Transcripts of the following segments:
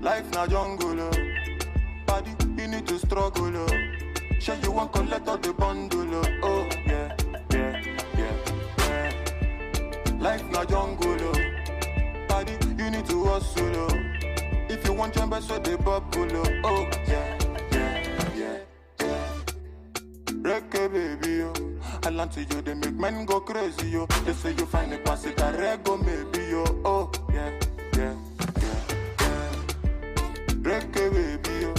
Life na jungle, oh. Body, you need to struggle, oh. Sure you won't collect all the bundle, oh. Yeah, yeah, yeah, yeah. Life na jungle, oh. Body, you need to hustle, oh. If you want jump, so they bubble, oh. Yeah, yeah, yeah, yeah. Reggae baby, oh. I land to you, they make men go crazy, yo. They say you find a pass it, I rego maybe, yo. Oh, yeah, yeah, yeah, yeah. Reggae baby, yo.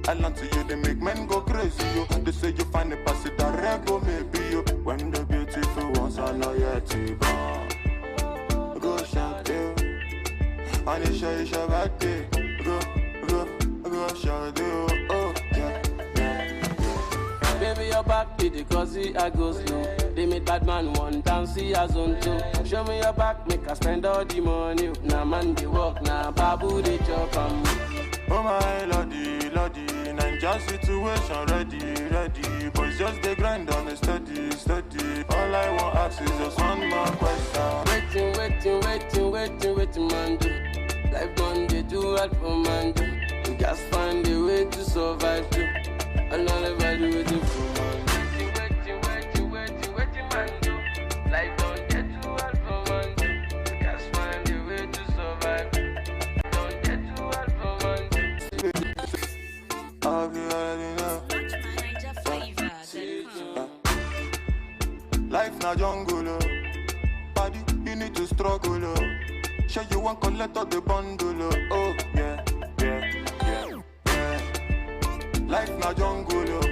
I land to you, they make men go crazy, yo. They say you find a pass it, I rego maybe, yo. When the beautiful ones are not yet to born. Go shout, yo. And it's your birthday. Go shout, yo. Oh, yeah. Baby, your back be the cause I go slow. They made bad man one dance, see as on two. Show me your back, make I spend all the money. Now man they walk, now babu they chop and oh my lordy, lordy, Ninja situation ready. Boys just they grind on a steady. All I want ask is just one more question. Waiting, man do. Life done they do all for man do. You just find a way to survive too. Another value with the fool. Waiting, man do. Life don't get too hard for man do. Just find a way to survive. Don't get too hard for man do. I'll be already know. Life na jungle, oh. Body, you need to struggle, oh. Sure you won't collect all the bundle, oh. Yeah, yeah, yeah, yeah. Life na jungle, oh.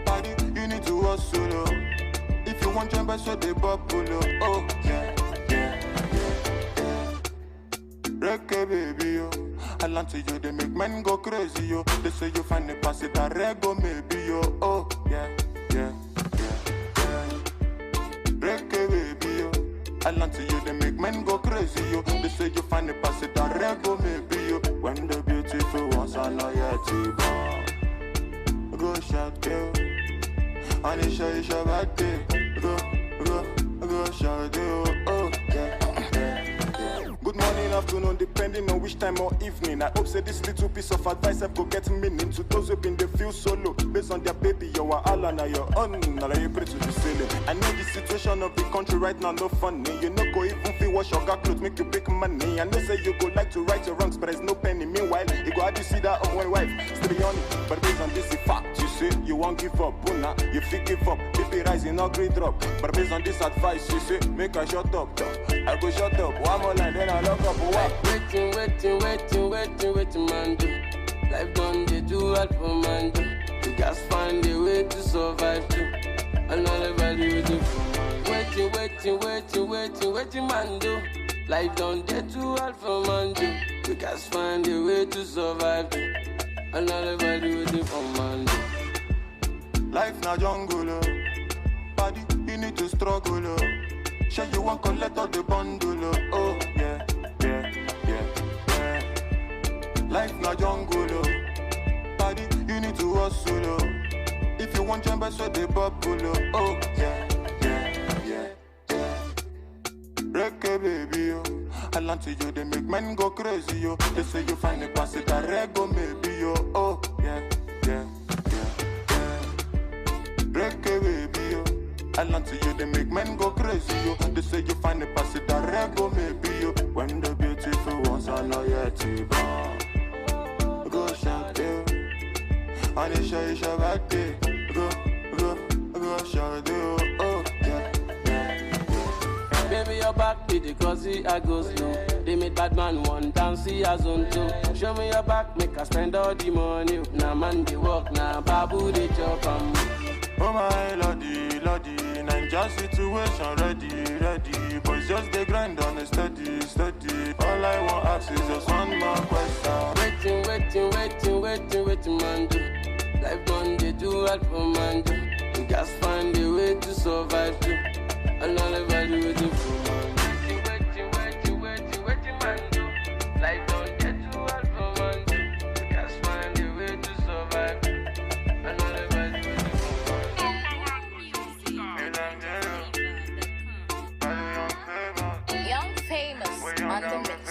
Body, you need to hustle, oh. If you want jump, so they bubble, oh. Yeah, yeah, yeah, yeah. Reggae baby, oh. I land to you, they make men go crazy, yo. They say you find a pass it, I rego maybe, yo. Oh, yeah, yeah, yeah, yeah. Reggae baby, yo. I land to you, they make men go crazy, yo. They say you find a pass it, I rego maybe, yo. When the beautiful ones are not yet to born. Go shout, yo. And it's your birthday. Go shout, yo. Oh, yeah, yeah, yeah. Good morning, afternoon, depending on which time or evening. I hope say this little piece of advice I've got get meaning to those who've been they feel solo. Based on their baby, you are all on your own. Now you pray to the ceiling. I know the situation of the country right now no funny. You know go even feel wash your car clothes, make you big money. I know say you go like to right your wrongs, but there's no penny. Meanwhile, you go how do you see that on one wife? Still be on it, but based on this fact, you say you won't give up. Buna, you feel give up. BP rising, not great drop. But based on this advice, you say make I shut up. I go shut up. One more line, then I lock up. Waiting, man do. Life done they do all for man do. You just find a way to survive too. Another value with the fool. Waiting, man do. Life done they do all for man do. You just find a way to survive too. Another value with the fool man do. Life na jungle, oh. Body, you need to struggle, oh. Sure you won't collect all the bundle, oh. Yeah, yeah, yeah, yeah. Life na jungle, oh. Body, you need to hustle, oh. If you want jump, so they bubble, oh. Yeah, yeah, yeah, yeah. Reggae baby, oh. I land to you, they make men go crazy, yo. They say you find a pass it, I rego maybe, yo. Oh, yeah, yeah, yeah, yeah. Reggae baby, yo. I land to you, they make men go crazy, yo. They say you find a pass it, I rego maybe, yo. When the beautiful ones are not yet to born. Go shout, yo. And it's your birthday. Go shout, yo. Oh, yeah, yeah, yeah. Baby, your back be the cause I go slow. They made bad man one dance, see as on two. Show me your back, make I spend all the money. Now man they walk, now babu they chop and oh my lordy, Ninja situation ready. Boys just they grind on a steady. All I want ask is just one more question. Waiting, man do. Life done they do all for man do. You just find a way to survive too. Another value with the fool man. Waiting, man do. Life done they do all for man do. You just find a way to survive. Another value with the fool man. Young famous on the mix.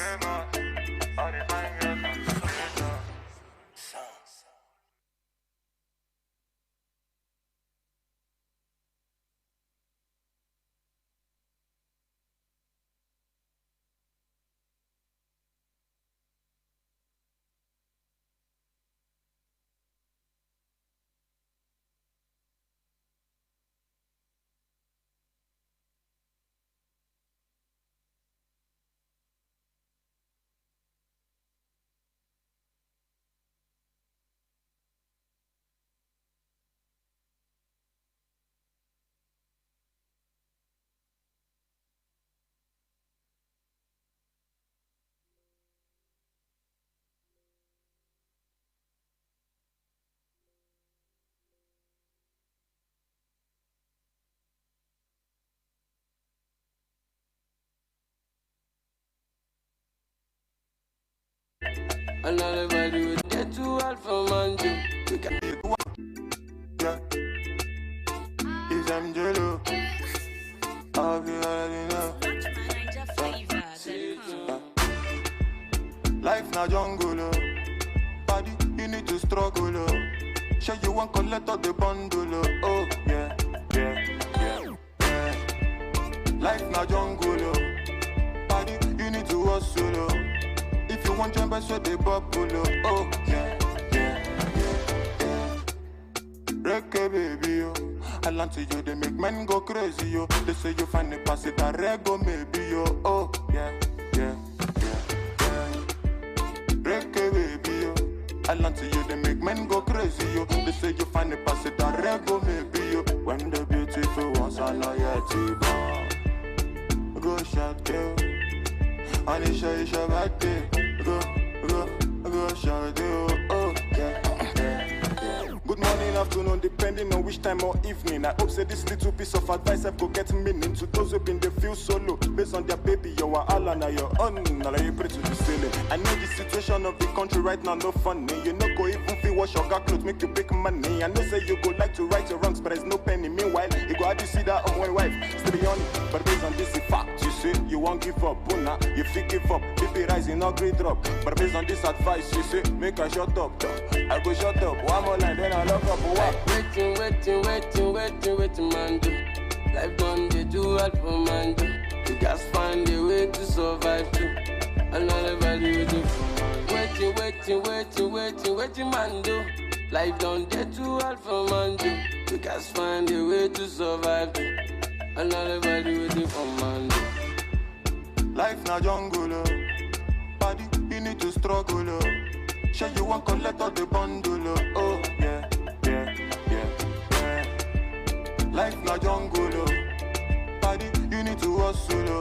Another body with get too hard for man to. Yeah, is I'm jello. I'll be already know. Life na jungle, oh. Body, you need to struggle, oh. Sure you want collect all the bundle, oh. Yeah, yeah, yeah, yeah. Life na jungle, oh. Body, you need to hustle, oh. If you want jump, I swear they bubble, oh. Yeah, yeah, yeah, yeah. Reggae baby, oh. I land to you, they make men go crazy, yo. They say you find the pass it a rego, maybe, yo. Oh, yeah, yeah, yeah, yeah. Reggae baby, yo. I land to you, they make men go crazy, yo. They say you find the pass it a rego, maybe, yo. When the beautiful ones are not yet born. Go shot, yo. Anisha, Isha, Bate. Go shot, yo. Oh, yeah. Good morning, afternoon, depending on which time or evening. I hope say this little piece of advice I go get meaning to those who been they feel solo. Based on their baby, you are all and your own. Now you pray to the ceiling. I know the situation of the country right now no funny. You know go even feel wash your clothes, make you big money. I know say you go like to right your wrongs, but there's no penny. Meanwhile, you go how do you see that on my wife? Still be on it, but based on this fact, you say you won't give up. Una, you feel give up. BP rising, not great drop. But based on this advice, you say make a shut up. I go shut up. One more line, then I lock up. Waiting, man, do. Life done, they do hard for man, do. You guys find a way to survive, too. Another value with it. Waiting, man, do. Life done, they do hard for man, do. You guys find a way to survive, too. Another value with it for man, do. Life na jungle, oh. Body, you need to struggle, oh. Sure you want collect all the bundle, oh. Yeah, yeah, yeah, yeah. Life na jungle, oh. Body, you need to hustle, oh.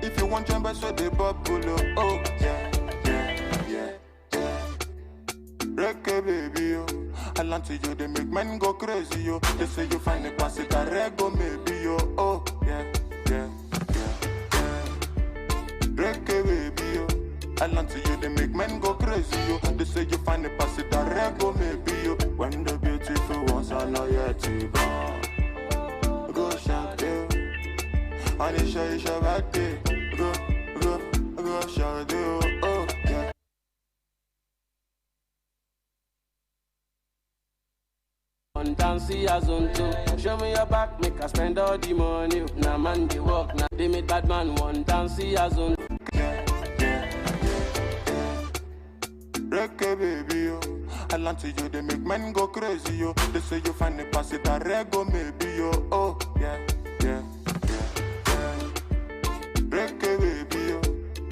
If you want jump, I swear they bubble, oh. Yeah, yeah, yeah, yeah. Reggae baby, oh. I land to you, they make men go crazy, yo. They say you find a pass it a rego, maybe, yo. Oh, yeah, yeah, yeah, yeah. Reggae baby, yo. I land to you, they make men go crazy, yo. They say you find a pass it a rego, maybe, yo. When the beautiful ones are not yet born. Go shout, yo. Anisha, Isha, Bate. Go shout, yo. Oh, yeah. On dance, as on two. Show me your back, make us spend all the money. Now man, they walk, now they make bad man. One dance, as on. Reggae baby, yo. I land to you, they make men go crazy, yo. They say you find the pass it a rego, maybe, yo. Oh, yeah, yeah, yeah, yeah. Reggae baby, yo.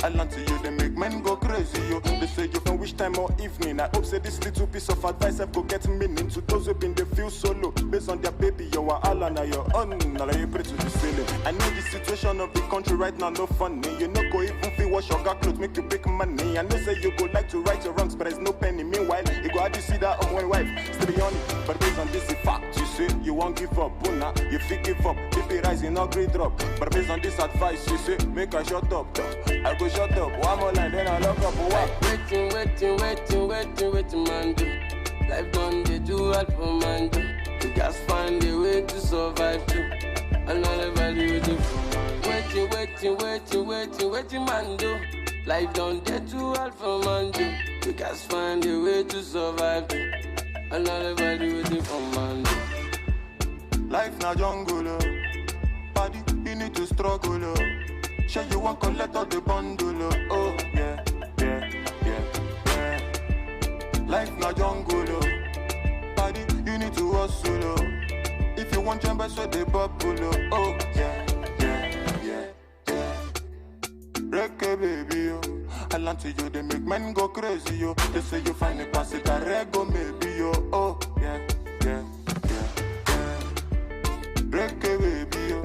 I land to you, they make men go crazy, yo. They say you from which time or evening. I hope say this little piece of advice I go get meaning to those who been they feel solo. Based on their baby, you are all and your own. Now you pray to the ceiling. I know the situation of the country right now no funny. You know go even feel wash your clothes, make you big money. I know say you go like to right your wrongs, but there's no penny. Meanwhile, you go how do you see that on my wife? Still be on it, but based on this fact, you say you won't give up. Una, you feel give up. BP rising, not great drop. But based on this advice, you say make a shut up. I go shut up. One more line, then I lock up. Waiting, man, do. Life done, they do hard for man, do. You guys find a way to survive, too. Another value with it. Waiting, man, do. Life done, they do hard for man, do. You guys find a way to survive, too. Another value with it for man, do. Life na jungle, oh. Body, you need to struggle, oh. Sure you want collect all the bundle, oh. Yeah, yeah, yeah, yeah. Life na jungle, oh. Body, you need to hustle, oh. If you want jump, I swear they bubble, oh. Yeah, yeah, yeah, yeah. Reggae baby, oh. I land to you, they make men go crazy, yo. They say you find a pass it a rego, maybe, yo. Oh, yeah, yeah, yeah, yeah. Reggae baby, yo.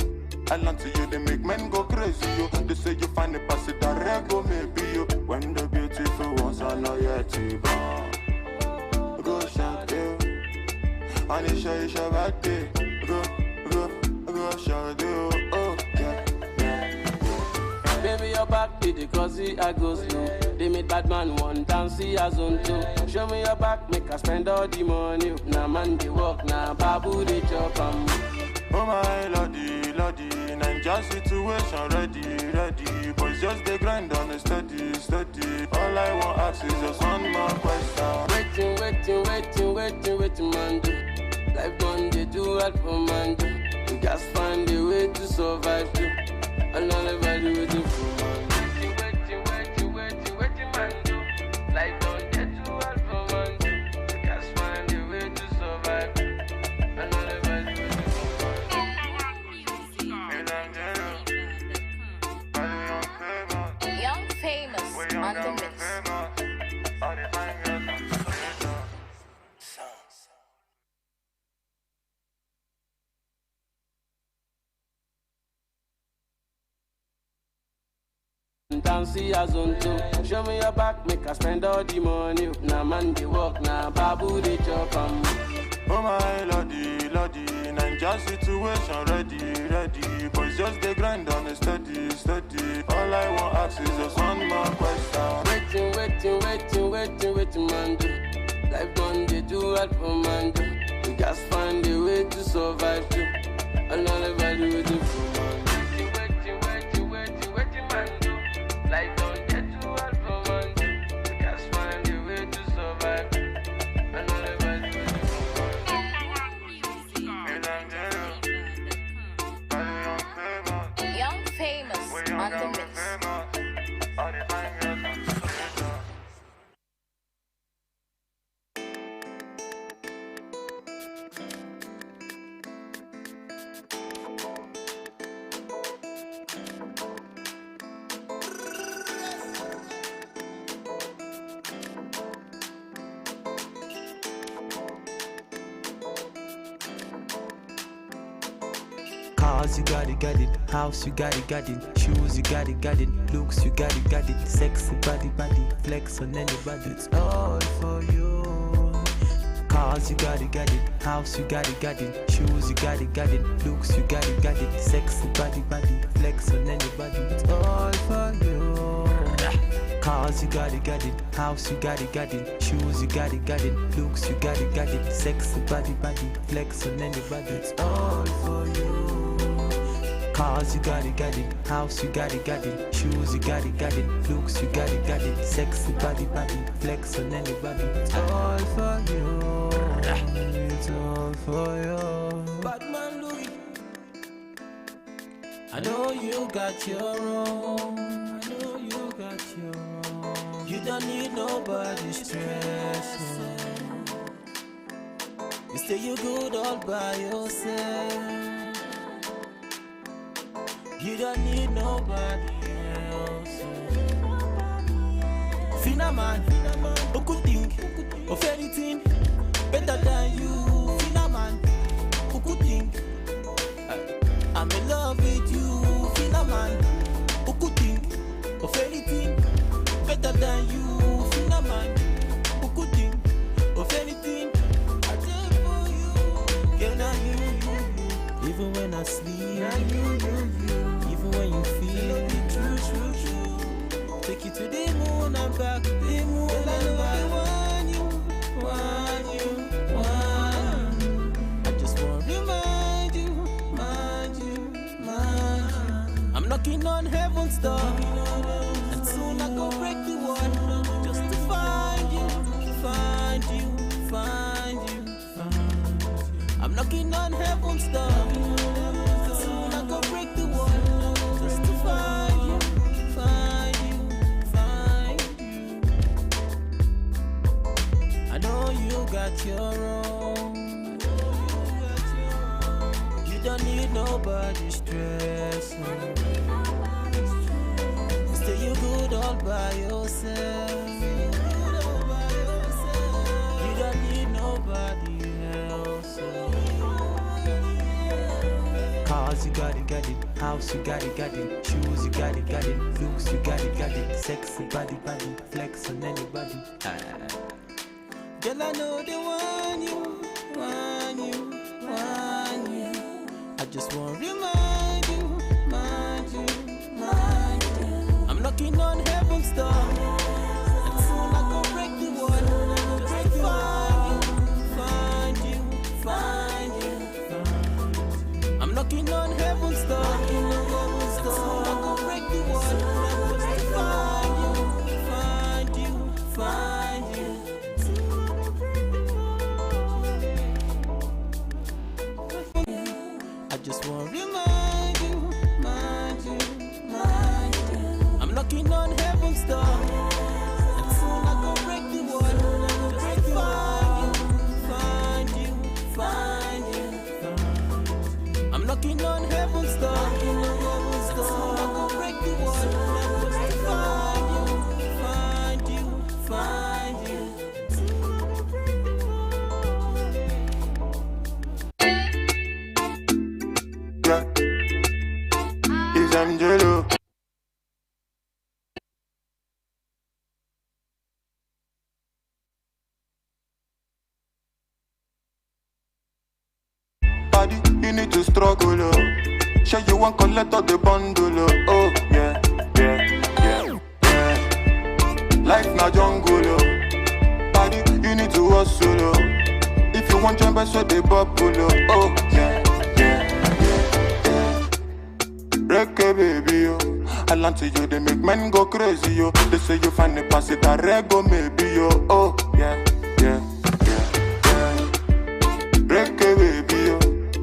I land to you, they make men go crazy, yo. They say you find a pass it a rego, maybe, yo. When the beautiful ones are not yet born. Go shout, yo. Anisha, Isha, Bate. Go shout, yo. Oh, yeah, yeah, yeah. Baby, your back, the cause I go slow. They made bad man one dance, see as on two. Show me your back, make us spend all the money. Nah man they walk, nah babu they chop Oh my lordy, lordy, Ninja situation ready. Boys just they grind on a steady. All I want ask is just one more question. Waiting, man do. Life done they do what for man do. You just find a way to survive too. All I ever do is for man. Waiting, man do. Life done they do what for man do. You just find a way to survive. All I ever do is for man. Young famous on the mix. Dance as on two. Show me your back, make us spend all the money. Nah man they walk, nah babu they chop Oh my lordy, Ninja situation ready. Boys just they grind on a steady. All I want ask is just one more question. Waiting, man do. Life done they do what for man do. You just find a way to survive too. All I ever do is for man. Waiting, man do. Life don't get too hard for man do. You just find a way to survive. And all ever do is Young famous on the mix. Cars, you got it. House, you got it. Shoes, you got it. Looks, you got it. Sexy body. Flex on anybody, it's all for you. Cars, you got it. House, you got it. Shoes, you got it. Looks, you got it. Sexy body. Flex on anybody, it's all for you. Cars, you got it. House, you got it. Shoes, you got it. Looks, you got it. Sexy body. Flex on anybody, it's all for you. Cars, you got it. House, you got it. Shoes, you got it. Looks, you got it. Sexy body. Flex on anybody, it's all for you. It's all for you. Batman Louis, I know you got your own. You don't need nobody's stress. You say you good all by yourself. You don't need nobody else. Fina man, who could think of anything better than you? Fina man, who could think I'm in love with you? Fina man, who could think of anything better than you? Fina man, who could think of anything I did for you? Yeah, now you. Even when I sleep, now you. Even when you feel it, true. Take you to the moon and back, the moon and back. Want you. I just want to remind you. I'm knocking on heaven's door, and soon I go break the wall, just to find you. I'm knocking on heaven's door, and soon I go break the wall, just to find you. I know you got your own. You don't need nobody's stress. Stay you good all by yourself. You don't need nobody else. Cars, you got it. House, you got it. Shoes, you got it. Looks, you got it. Sexy body. Flex on anybody. Girl, I know they want you. I just want to remind you. I'm knocking on heaven's door, find you. I just want to remind you, mind you, mind you. I'm knocking on heaven's door, and soon I go break the wall. I go break find you, find you, find you. I'm knocking on heaven's door, and soon I go break the wall. I go find you, find you, Yeah, it's Angelo. Body, you need to struggle, oh. Sure you want collect all the bundle, oh. Yeah, yeah, yeah, yeah. Life na jungle, oh. Body, you need to hustle, oh. If you want jump, so they bubble, oh. Yeah, yeah, yeah, yeah. Reggae baby, yo. I land to you, they make men go crazy, yo. They say you find the pass it a rego, maybe, yo. Oh, yeah, yeah, yeah, yeah. Reggae baby, yo.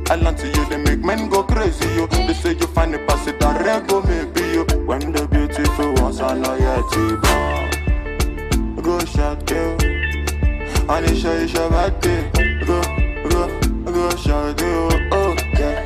I land to you, they make men go crazy, yo. They say you find the pass it a rego, maybe, yo. When the beautiful ones are not yet born. Go shout, yo. Anisha, Isha, Bate. Go shout, yo. Oh, yeah.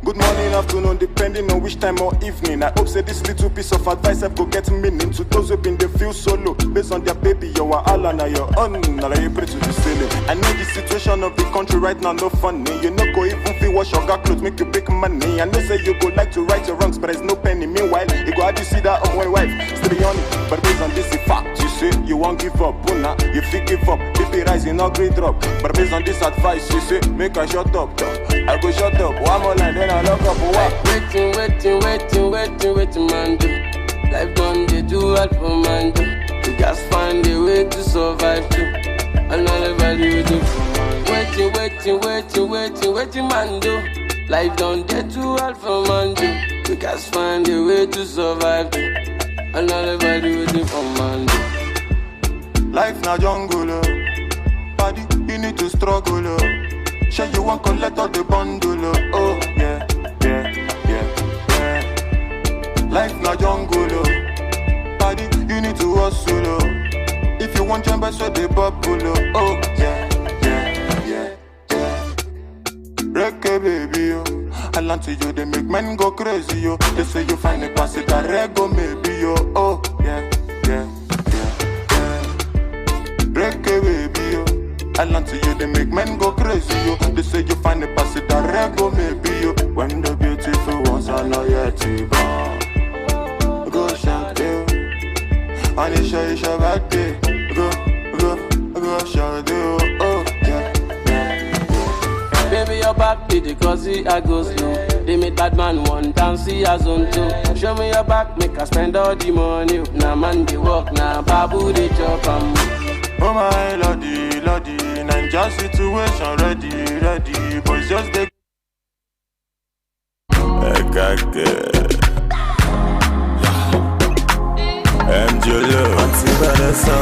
Good morning, afternoon, depending on which time or evening. I hope say this little piece of advice I've go get meaning to those who been they feel solo. Based on their baby, your Allah now your own. Now you pray to the ceiling. I know the situation of the country right now no funny. You know go even feel wash your clothes, make you big money. I know say you go like to right your wrongs, but there's no penny. Meanwhile, you go how you see that of one wife, still be on it. But based on this fact, you say you won't give up. Una, you feel give up. BP rising, no great drop. But based on this advice, you say make a shut up. I go shut up. One more line, then I lock up. What? Waiting, man, do. Life done, they do hard for man, do. You guys find a way to survive, too. Another value, do. Waiting, man, do. Life done, they do hard for man, do. You guys find a way to survive, too. Another value, do for man, do. Life na jungle, oh. Body, you need to struggle, oh. Sure you want collect all the bundle, oh. Yeah, yeah, yeah, yeah. Life na jungle, oh. Body, you need to hustle, oh. If you want jump, so they bubble, oh. Yeah, yeah, yeah, yeah. Reggae baby, oh. I land to you, they make men go crazy, yo. They say you find a pass it a rego, maybe, yo. Oh, yeah, yeah, yeah, yeah. Reggae baby, yo. I land to you, they make men go crazy, yo. They say you find a pass it a rego, maybe, yo. When the beautiful ones are not yet born. Go shout, yo. Anisha, Isha, Bate. Go shout, yo. Oh, yeah, yeah. Baby, your back be the cozy, I go slow. They make bad man one down, see a zone too. Show me your back, make I spend all the money. Now man, they walk, now babu, they chop, Oh my lordy, Ninja situation ready, boys just they MJolo Anti-Vanessa.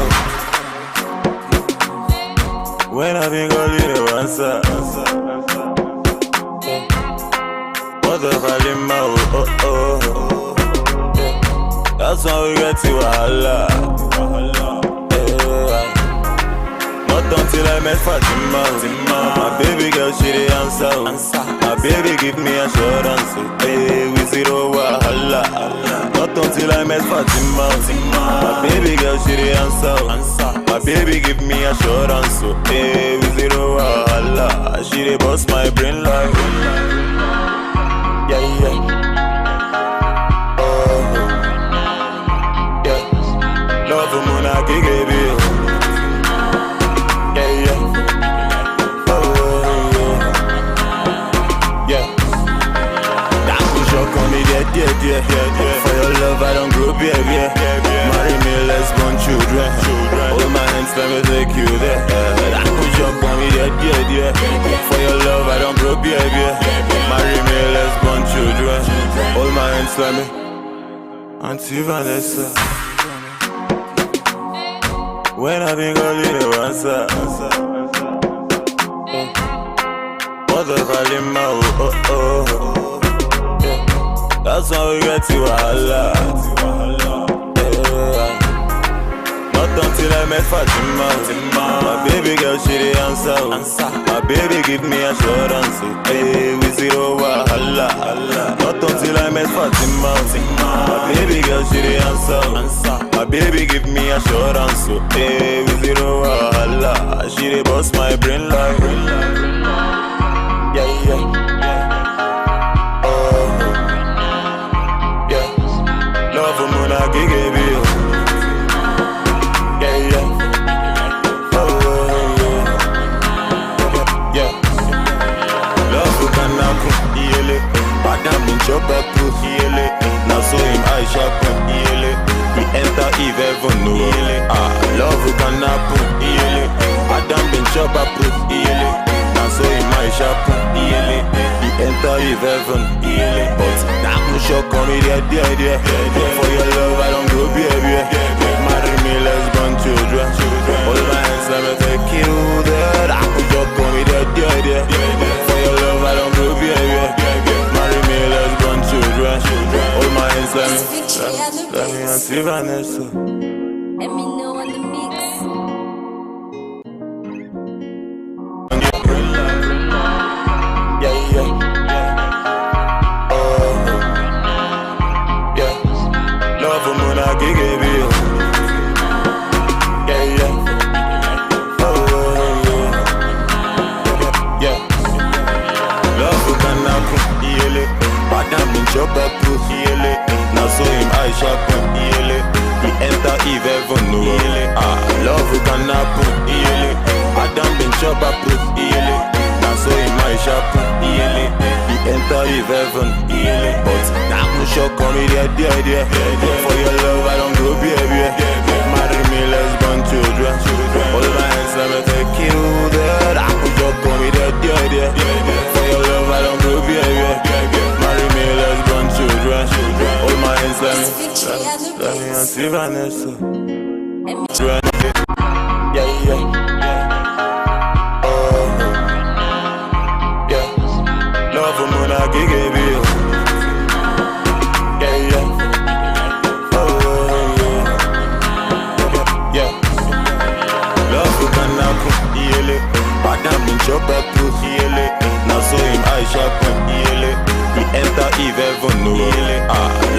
When I think I'll leave the answer. What the fuck in my That's how we get to Allah. Not until I met Fatima. My baby girl, she the answer. My baby give me assurance. Hey, we zero wahala. Not until I met Fatima. My baby girl, she the answer. My baby give me assurance. Hey, we zero wahala. She the boss my brain like. Yeah, yeah. Oh, yeah. Love Muna Kigebi. Yeah. For your love, I don't grow beer. Marry me, let's born children. Hold my hands, let me take you there. I put your on me, yeah. For your love, I don't grow beer. Marry me, let's born children. Hold my hands, let me. Auntie Vanessa. When I been calling you answer. Mother calling my yeah. That's how we get to Allah. Not until I met Fatima. My baby girl, she the answer. My baby give me assurance. Hey, we zero wahala. Not until I met Fatima. My baby girl, she the answer. My baby give me assurance. Hey, we zero wahala. She the boss my brain like. Yeah. Oh, yeah. Love for Mona Gigi. Madam in chop up to heal. Now so him I sharpen heal. He enter Eve heaven no. Love who can happen heal. Madam in chop up to heal. Now so him I sharpen heal. He enter Eve heaven heal. But that no shock on me there. For your love I don't go baby. Marry me, let's born children. All my hands let me take you there. That no shock on me there. For your love I don't go baby. Let's born children. All my hands let me see Vanessa. Let me know on the mix. Yeah. Oh, yeah. Love for Mona Gigi. Yeah. Oh, yeah. Love for Kanaku. Madam in chop up to heal. Now so him I sharpen heal. He enter Eve heaven no. Love who can happen heal. Madam in chop up to heal. Now so him I sharpen heal. He enter Eve heaven heal. But that no shock on me there. For your love I don't go baby. Marry me, let's born children. All my hands let me take you there. That no shock on me there. For your love I don't go baby. Marry me, let's born children. All my hands let me see Vanessa. Yeah. Oh, yeah. Love for Mona Gigi. Yeah. Oh, yeah. Love for Kanaku. Madam in chop up to heal. Now so him I sharpen heal. He enter Eve heaven no.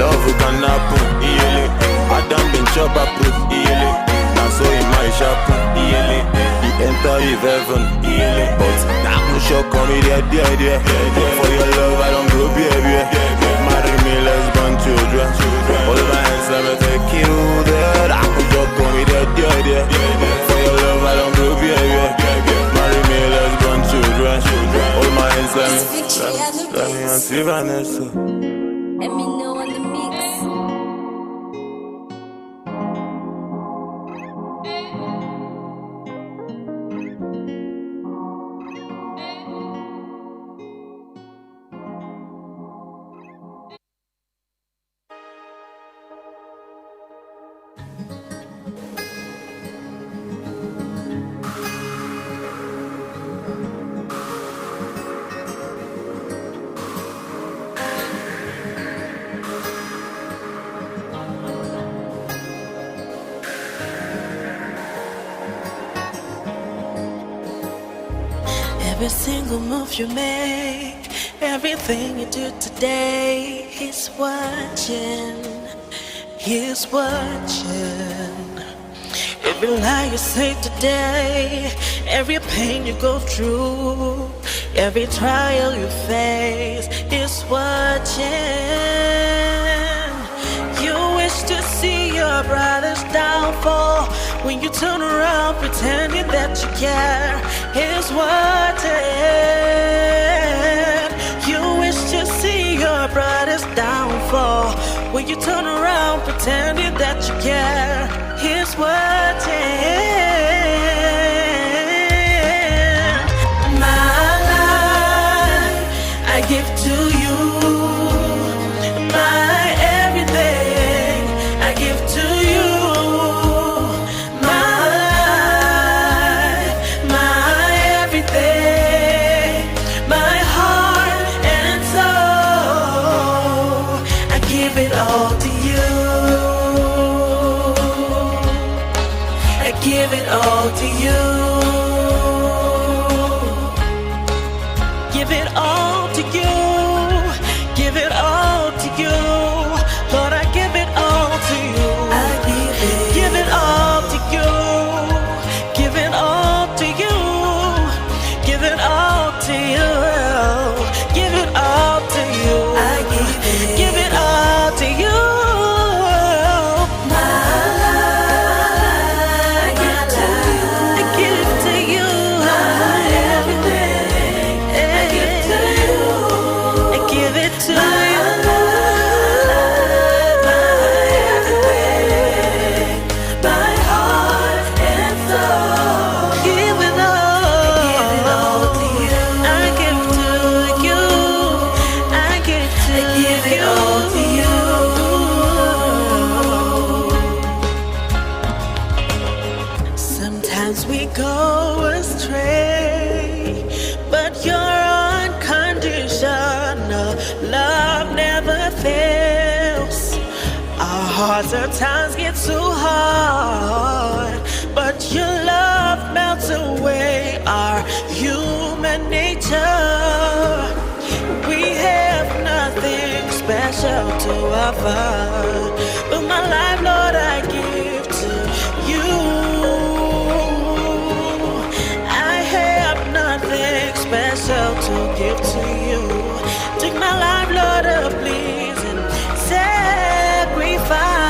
Love who can happen heal. Adam been chop up to heal. Now so him I sharpen heal. He enter Eve heaven heal. But that no shock on me there. For your love I don't go baby. Marry me, let's born children. All my hands let me take you there. That no shock on me there. For your love I don't go baby. Marry me, let's born children. All my hands let me see Vanessa. Let me know on the mix. Every single move you make, everything you do today, he's watching, he's watching. Every lie you say today, every pain you go through, every trial you face, he's watching. You wish to see your brother's downfall. When you turn around pretending that you care, he's watching. You wish to see your brother's downfall. When you turn around pretending that you care, he's watching. My life I give to you. My everything I give to you. My give it all to you. Give it all to you. Give it all to you. Lord, I give it all to you. I give it all to you. Give it all to you. Give it all to you. Give it all to you. I give it all to you. Hearts at times get so hard, but your love melts away our human nature. We have nothing special to offer, but my life, Lord, I give to you. I have nothing special to give to you. Take my life, Lord, please, and sacrifice.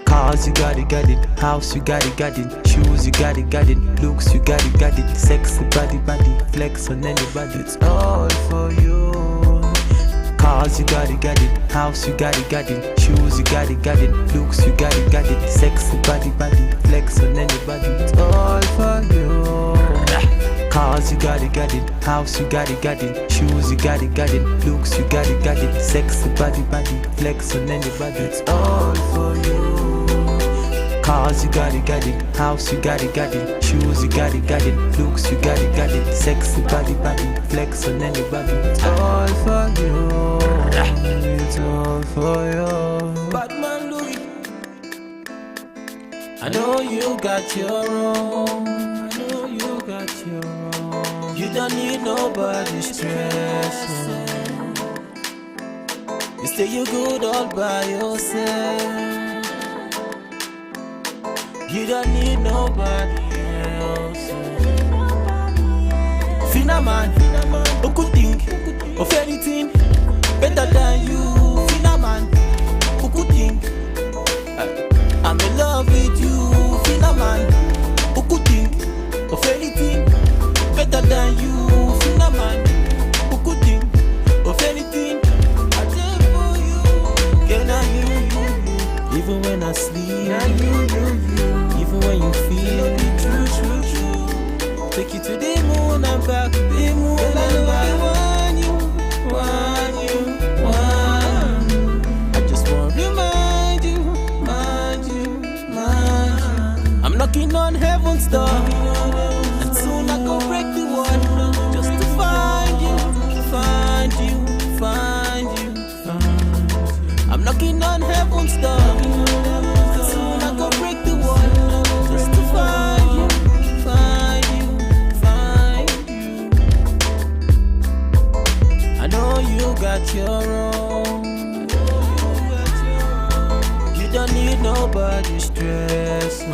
Cars, you got it, house, you got it, shoes, you got it, looks, you got it, sexy body, flex on anybody, it's all for you. Cars, you got it, house, you got it, shoes, you got it, looks, you got it, sexy body, flex on anybody, it's all for you. Cars, you got it, house, you got it, shoes, you got it, looks, you got it, sexy body, flex on anybody, it's all for you. Cars, you got it, house, you got it, shoes, you got it, looks, you got it, sexy body, flex on anybody, it's all for you. It's all for you. Batman Louis, I know you got your own. I know you got your own. You don't need nobody's stress. You say you good all by yourself. You don't need nobody else. Finna man, who could think of anything better than you? Finna man, who could think I'm in love with you? Finna man, who could think of anything better than you? Finna man, who could think of anything I did for you? Can I you? Even when I sleep, even when you feel true. Take you to the moon and back, the moon and back. Want you, want you, want your own. You don't need nobody's stress.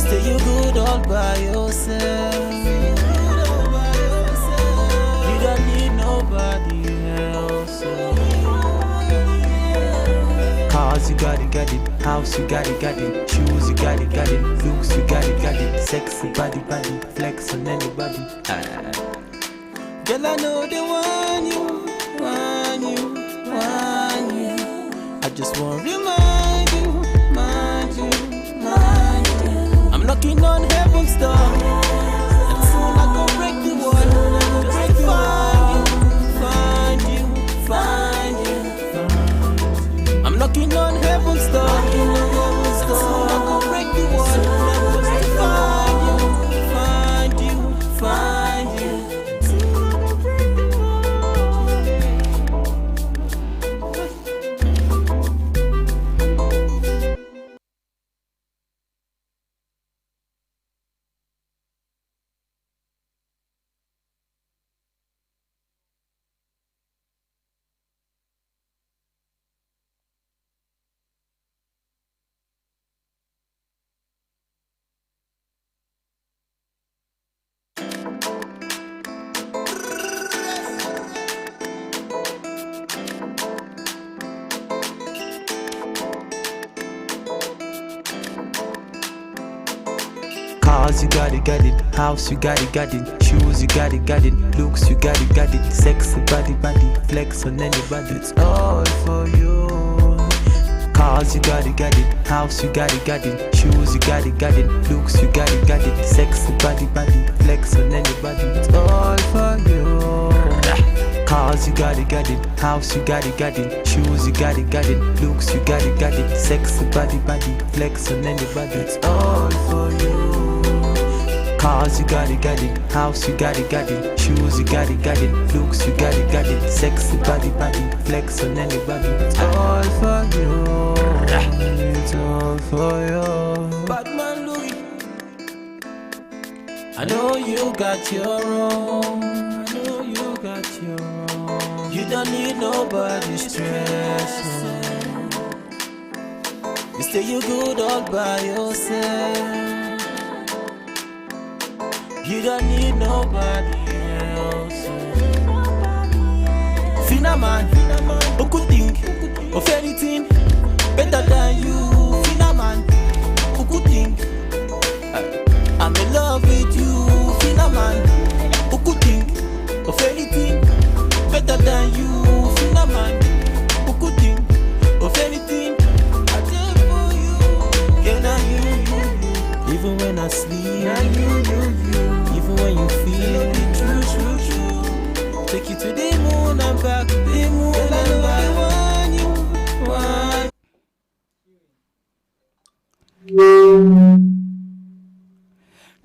Stay you good all by yourself. You don't need nobody else. Cars, you got it. House, you got it. Shoes, you got it. Looks, you got it. Sexy body, flex on anybody. Girl, I know they want you. I just want to remind you. I'm knocking on heaven's door, and soon I go break the wall. Just to find you. I'm knocking on heaven's door, and soon I go break the wall. Just to find you. Cars, you got it. House, you got it. Shoes, you got it. Looks, you got it. Sexy body, flex on anybody. It's all for you. Cars, you got it. House, you got it. Shoes, you got it. Looks, you got it. Sexy body, flex on anybody. It's all for you. Cars, you got it. House, you got it. Shoes, you got it. Looks, you got it. Sexy body, flex on anybody. It's all for you. Cars, you got it. House, you got it. Shoes, you got it. Looks, you got it. Sexy body, flex on anybody. It's all for you. It's all for you. Batman Louis, I know you got your own. You don't need nobody's stress. You stay you good all by yourself. You don't need nobody else. Fina man, who could think of anything better than you? Fina man, who could think I'm in love with you? Fina man, who could think of anything better than you? Fina man, who could think of anything? I did for you. Yeah, now you. Even when I sleep, now you. Even when you feel it, true. Take you to the moon and back, the moon and back.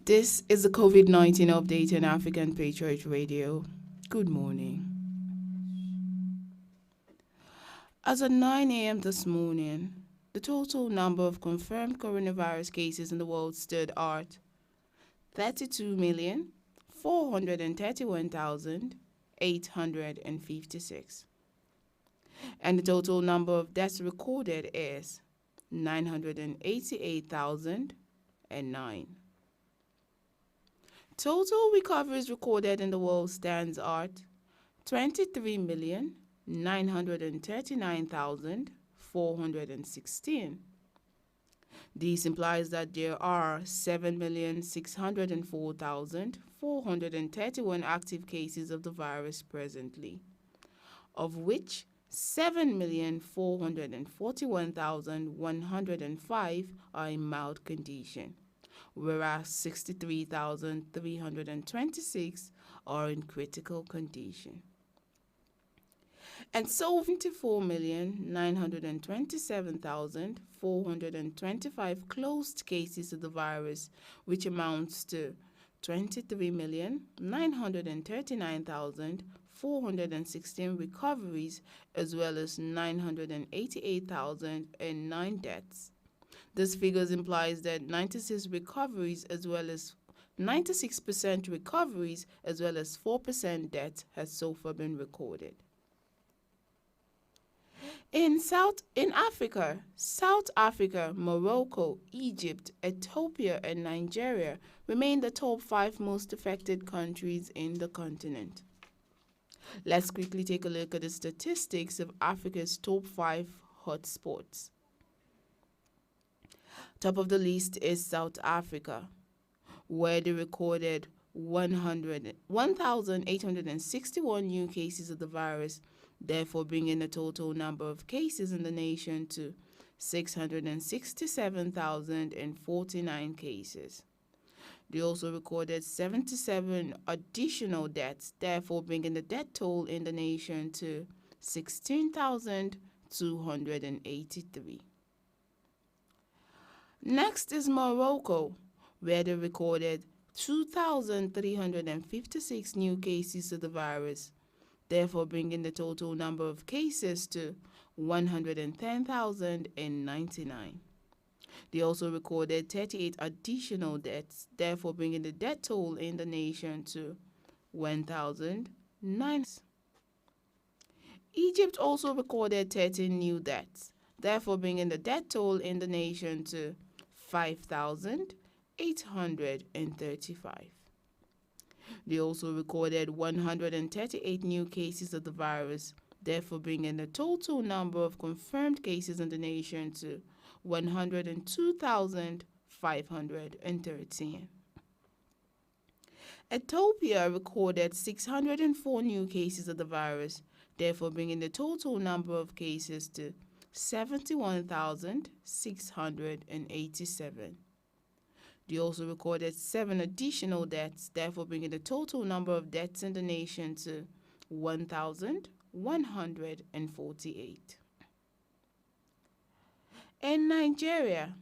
This is the COVID-19 update on African Patriots Radio. Good morning. As of 9 a.m. this morning, the total number of confirmed coronavirus cases in the world stood at 32,431,856. And the total number of deaths recorded is 988,009. Total recoveries recorded in the world stands at 23,939,416. This implies that there are 7,604,431 active cases of the virus presently, of which 7,441,105 are in mild condition, whereas 63,326 are in critical condition. And so 24,927,425 closed cases of the virus, which amounts to 23,939,416 recoveries, as well as 988,009 deaths. This figures implies that 96 recoveries as well as 96% recoveries as well as 4% deaths has so far been recorded. In Africa, South Africa, Morocco, Egypt, Ethiopia, and Nigeria remain the top 5 most affected countries in the continent. Let's quickly take a look at the statistics of Africa's top 5 hotspots. Top of the list is South Africa, where they recorded 1,861 new cases of the virus, therefore bringing the total number of cases in the nation to 667,049 cases. They also recorded 77 additional deaths, therefore bringing the death toll in the nation to 16,283. Next is Morocco, where they recorded 2,356 new cases of the virus, therefore bringing the total number of cases to 110,099. They also recorded 38 additional deaths, therefore bringing the death toll in the nation to 1,009. Egypt also recorded 13 new deaths, therefore bringing the death toll in the nation to 5,835. They also recorded 138 new cases of the virus, therefore bringing the total number of confirmed cases in the nation to 102,513. Ethiopia recorded 604 new cases of the virus, therefore bringing the total number of cases to 71,687. They also recorded 7 additional deaths, therefore bringing the total number of deaths in the nation to 1,148. In Nigeria,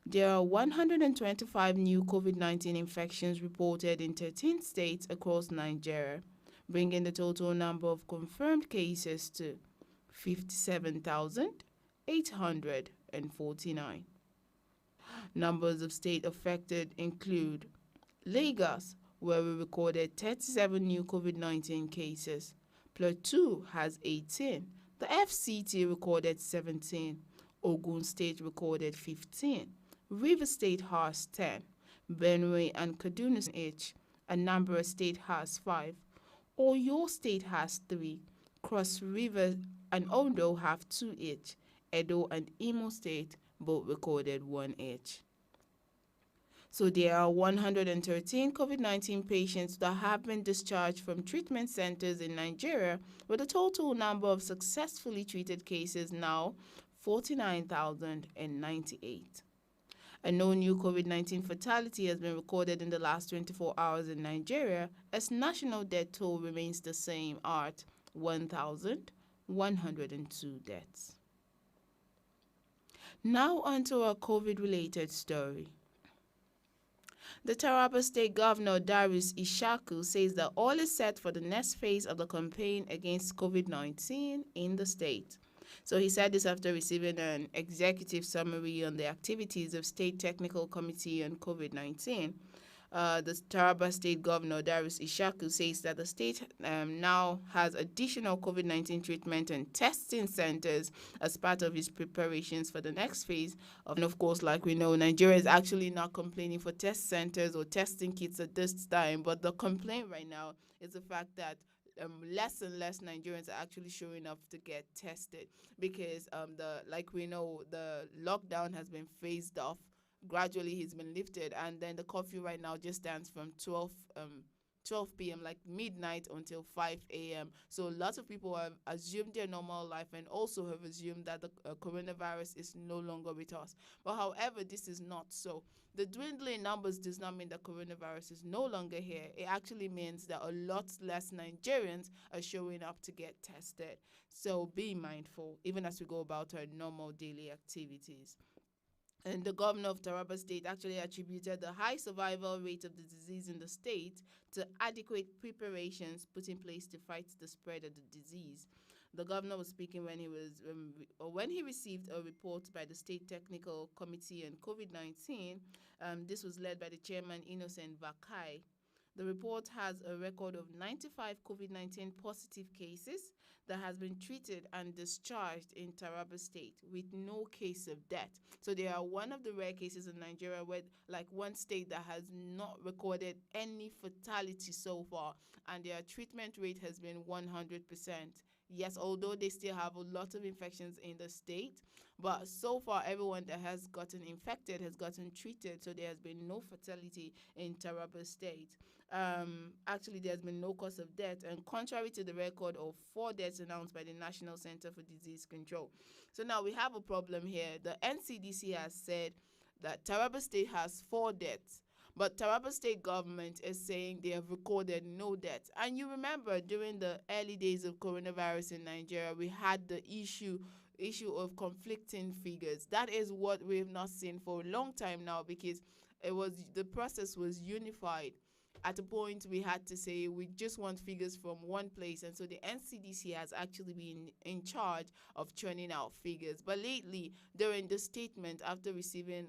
there are 125 new COVID-19 infections reported in 13 states across Nigeria, bringing the total number of confirmed cases to 57,849. Numbers of states affected include Lagos, where we recorded 37 new COVID-19 cases. Plateau has 18. The FCT recorded 17. Ogun State recorded 15. River State has 10. Benue and Kaduna each. Anambra State has 5. Oyo State has 3. Cross River and Ondo have 2 each. Edo and Imo State both recorded 1 each. So there are 113 COVID-19 patients that have been discharged from treatment centers in Nigeria, with a total number of successfully treated cases now 49,098. And no new COVID-19 fatality has been recorded in the last 24 hours in Nigeria, as national death toll remains the same at 1,102 deaths. Now onto our COVID-related story. The Taraba State Governor Darius Ishaku says that all is set for the next phase of the campaign against COVID-19 in the state. So he said this after receiving an executive summary on the activities of State Technical Committee on COVID-19. The Taraba State Governor Darius Ishaku says that the state now has additional COVID-19 treatment and testing centers as part of his preparations for the next phase. And of course, like we know, Nigeria is actually not complaining for test centers or testing kits at this time, but the complaint right now is the fact that less and less Nigerians are actually showing up to get tested because like we know, the lockdown has been phased off. Gradually, he's been lifted, and then the curfew right now just stands from 12 p.m., like midnight, until 5 a.m. So lots of people have assumed their normal life and also have assumed that the coronavirus is no longer with us. But however, this is not so. The dwindling numbers does not mean that coronavirus is no longer here. It actually means that a lot less Nigerians are showing up to get tested. So be mindful, even as we go about our normal daily activities. And the governor of Taraba State actually attributed the high survival rate of the disease in the state to adequate preparations put in place to fight the spread of the disease. The governor was speaking when when he received a report by the State Technical Committee on COVID-19. This was led by the chairman, Innocent Vakai. The report has a record of 95 COVID-19 positive cases that has been treated and discharged in Taraba State with no case of death. So they are one of the rare cases in Nigeria where, like, one state that has not recorded any fatality so far, and their treatment rate has been 100%. Yes, although they still have a lot of infections in the state, but so far everyone that has gotten infected has gotten treated, so there has been no fatality in Taraba State. Actually, there's been no cause of death, and contrary to the record of 4 deaths announced by the National Center for Disease Control. So now we have a problem here. The NCDC has said that Taraba State has 4 deaths, but Taraba State government is saying they have recorded no deaths. And you remember during the early days of coronavirus in Nigeria, we had the issue of conflicting figures. That is what we've not seen for a long time now, because the process was unified. At a point, we had to say we just want figures from one place, and so the NCDC has actually been in charge of churning out figures. But lately, during the statement after receiving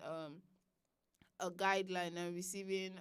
a guideline and receiving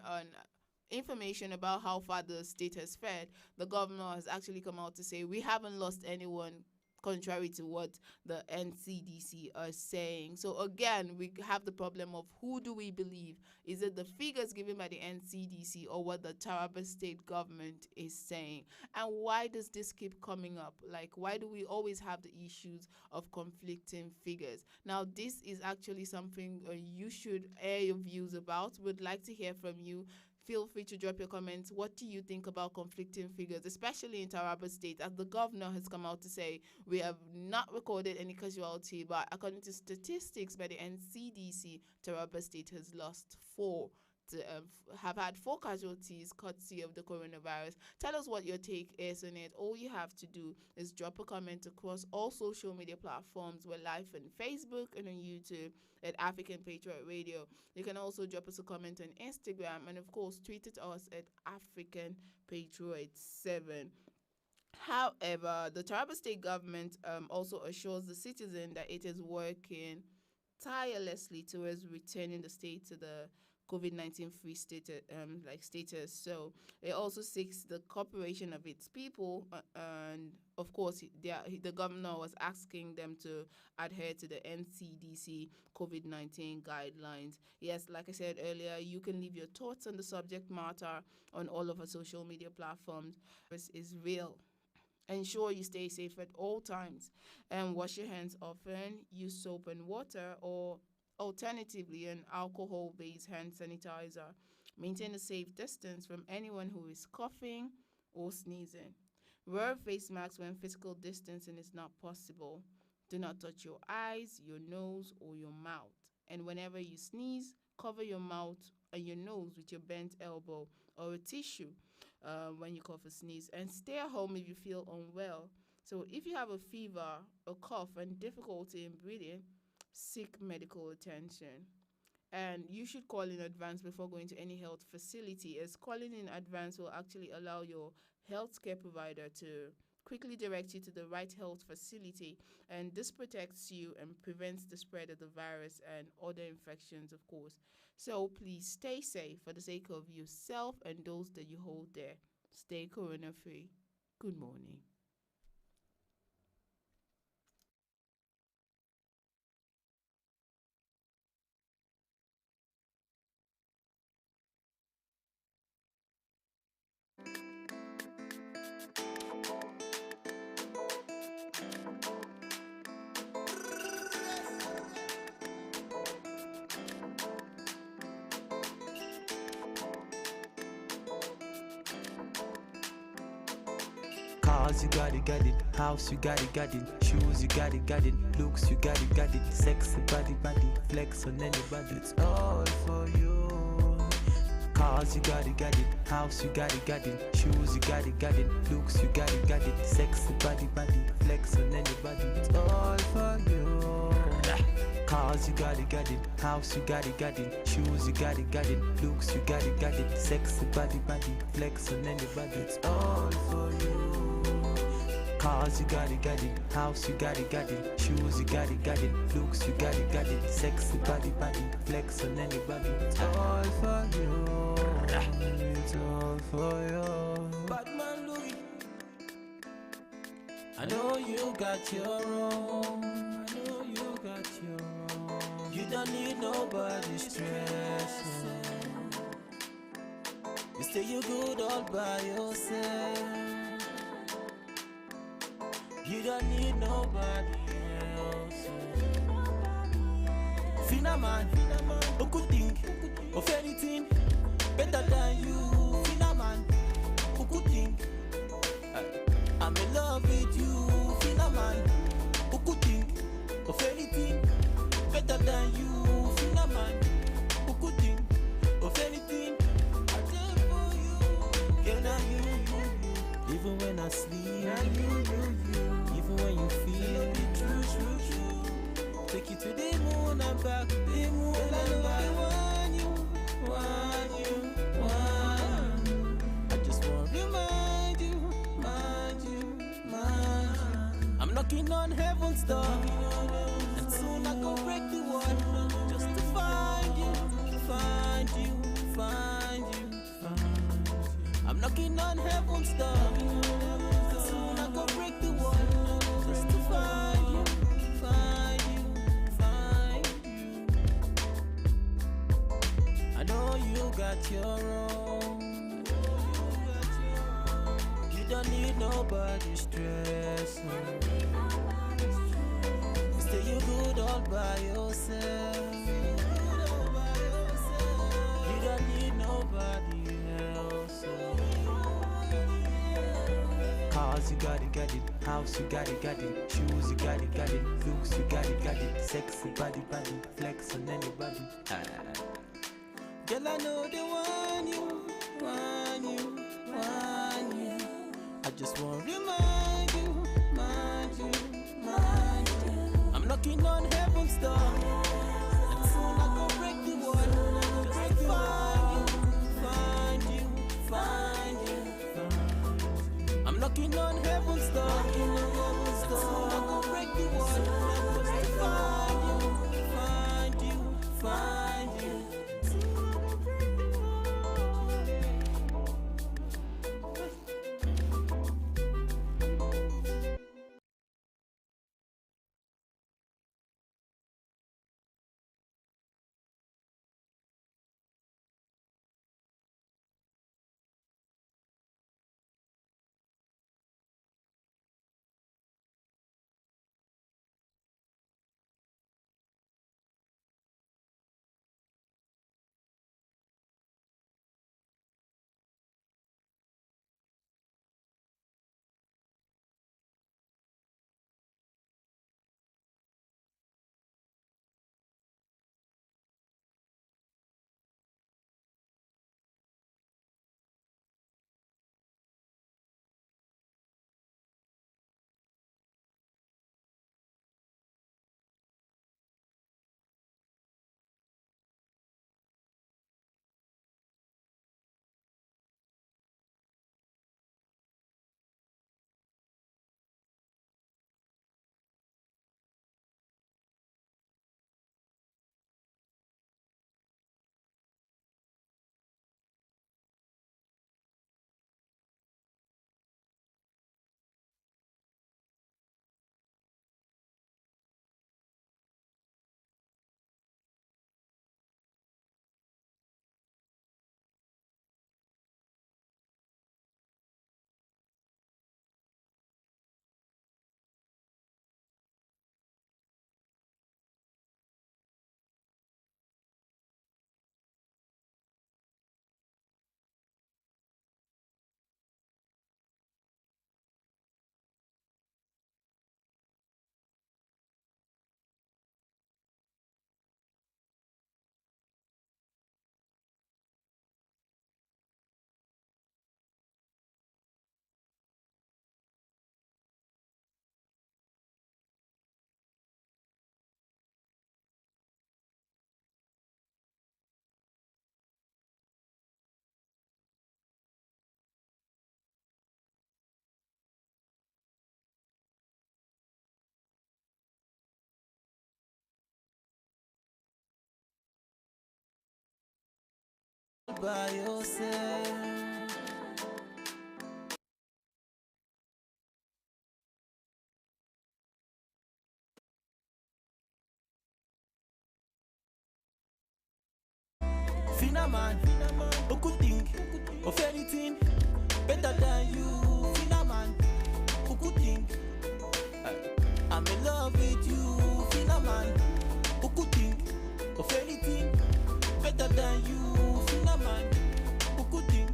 information about how far the state has fared, the governor has actually come out to say we haven't lost anyone, contrary to what the NCDC are saying. So again, we have the problem of who do we believe? Is it the figures given by the NCDC or what the Taraba State government is saying? And why does this keep coming up? Like, why do we always have the issues of conflicting figures? Now, this is actually something you should air your views about. We'd like to hear from you. Feel free to drop your comments. What do you think about conflicting figures, especially in Taraba State, as the governor has come out to say we have not recorded any casualty, but according to statistics by the NCDC, Taraba State has lost 4. Have had 4 casualties courtesy of the coronavirus. Tell us what your take is on it. All you have to do is drop a comment across all social media platforms. We're live on Facebook and on YouTube at African Patriot Radio. You can also drop us a comment on Instagram, and of course tweet at us at African Patriot 7. However, the Taraba State government also assures the citizen that it is working tirelessly towards returning the state to the COVID-19 free status. So it also seeks the cooperation of its people, and of course the governor was asking them to adhere to the NCDC COVID-19 guidelines. Yes, like I said earlier, you can leave your thoughts on the subject matter on all of our social media platforms. This is real. Ensure you stay safe at all times and wash your hands often. Use soap and water, or alternatively, an alcohol-based hand sanitizer. Maintain a safe distance from anyone who is coughing or sneezing. Wear a face mask when physical distancing is not possible. Do not touch your eyes, your nose, or your mouth. And whenever you sneeze, cover your mouth and your nose with your bent elbow or a tissue when you cough or sneeze. And stay at home if you feel unwell. So if you have a fever, a cough, and difficulty in breathing, seek medical attention. And you should call in advance before going to any health facility, as calling in advance will actually allow your healthcare provider to quickly direct you to the right health facility, and this protects you and prevents the spread of the virus and other infections, of course. So please stay safe for the sake of yourself and those that you hold dear. Stay corona free. Good morning. Cars, you got it. House, you got it. Shoes, you got it. Looks, you got it. Sexy body, flex on anybody. It's all for you. Cars, you got it. House, you got it. Shoes, you got it. Looks, you got it. Sexy body, flex on anybody. It's all for you. Cars, you got it. House, you got it. Shoes, you got it. Looks, you got it. Sexy body, flex on anybody. It's all for you. Cars, you got it. House, you got it. Shoes, you got it. Looks, you got it. Sexy body, flex on anybody. It's all for you. It's all for you. Batman Louis, I know you got your own. I know you got your own. You don't need nobody's stress. You say you good all by yourself. You don't need nobody else. Fina man, who could think of anything better than you? Fina man, who could think I'm in love with you? Fina man, who could think of anything better than you? Fina man, who could think of anything? I did for you, girl, now you. Even when I sleep, now you. Even when you feel true. Take you to the moon and back, the moon and back. I want you. I just want to remind you. I'm knocking on heaven's door, and soon I go break the wall, just to find you. I'm knocking on heaven's door, and soon I go break the wall, just to find you. I know you got your own. You don't need nobody's stress. You say you good all by yourself. You don't need nobody else. Cars, you got it. House, you got it. Shoes, you got it. Looks, you got it. Sexy body, flex on anybody. Girl, I know they want you. I just want to remind you. I'm knocking on heaven's door, and soon I go break the wall, just to find you. I'm knocking on heaven's door, and soon I go break the wall, just to find you. by yourself. Finna man, who could think of anything better than you? Finna man, who could think I'm in love with you? Finna man, who could think of anything better than you? Finna man, who could think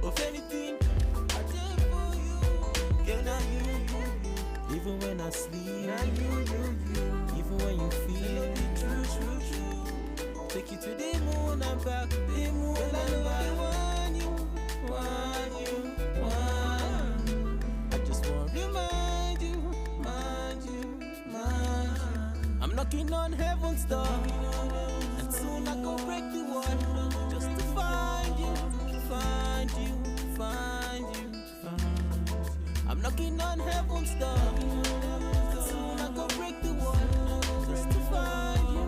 of anything I did for you? Girl, now you. Even when I sleep, now you. Even when you feel true. Take you to the moon and back, the moon and back. Want you. I just want to remind you. I'm knocking on heaven's door, and soon I go break the wall, just to find you. I'm knocking on heaven's door, and soon I go break the wall, just to find you.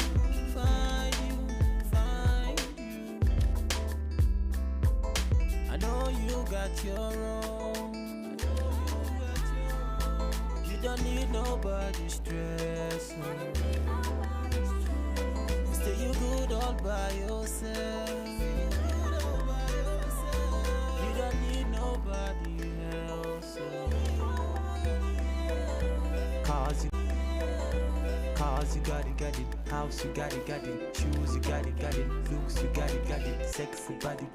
I know you got your own. You don't need nobody's stress. Stay you good all by yourself. You don't need nobody else. Cars, you got it. House, you got it. Shoes, you got it. Looks, you got it. Sexy body,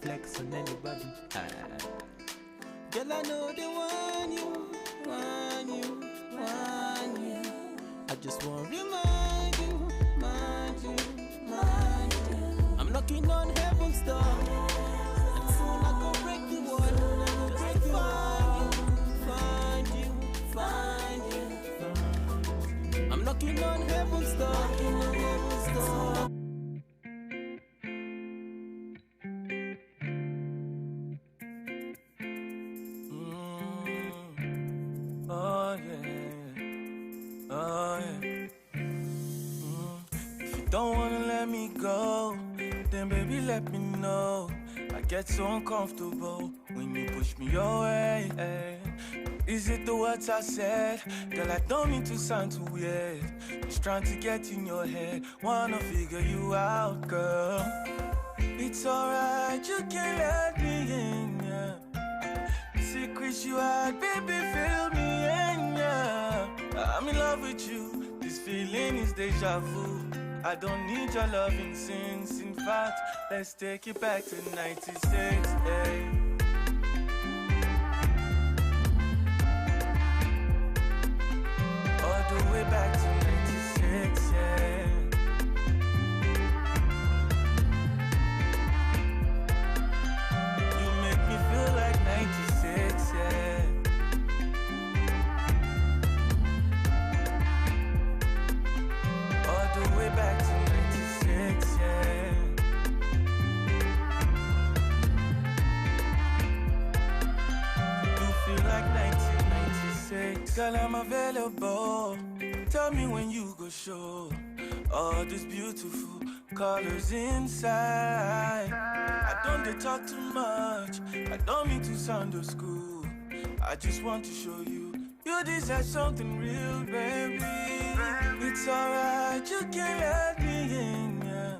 flex on anybody. Girl, I know they want you. I just want to remind you. I'm knocking on heaven's door, and soon I go break the wall, just to find you. I'm knocking on heaven's door. Oh yeah. If you don't wanna let me go, then baby let me know. I get so uncomfortable when you push me away. Is it the words I said? Girl, I don't mean to sound too weird. Just trying to get in your head, wanna figure you out, girl. It's alright, you can let me in, yeah. Secrets you had, baby, fill me in, yeah. I'm in love with you, this feeling is deja vu. I don't need your loving since, in fact, let's take it back to 96, hey. All the way back to 96, yeah. You make me feel like 96, yeah. All the way back to 96, yeah. You feel like 1996. Girl, I'm available. Tell me when you go show all these beautiful colors inside. I don't dey talk too much. I don't mean to sound old school. I just want to show you, you deserve something real, baby. It's alright, you can let me in, yeah.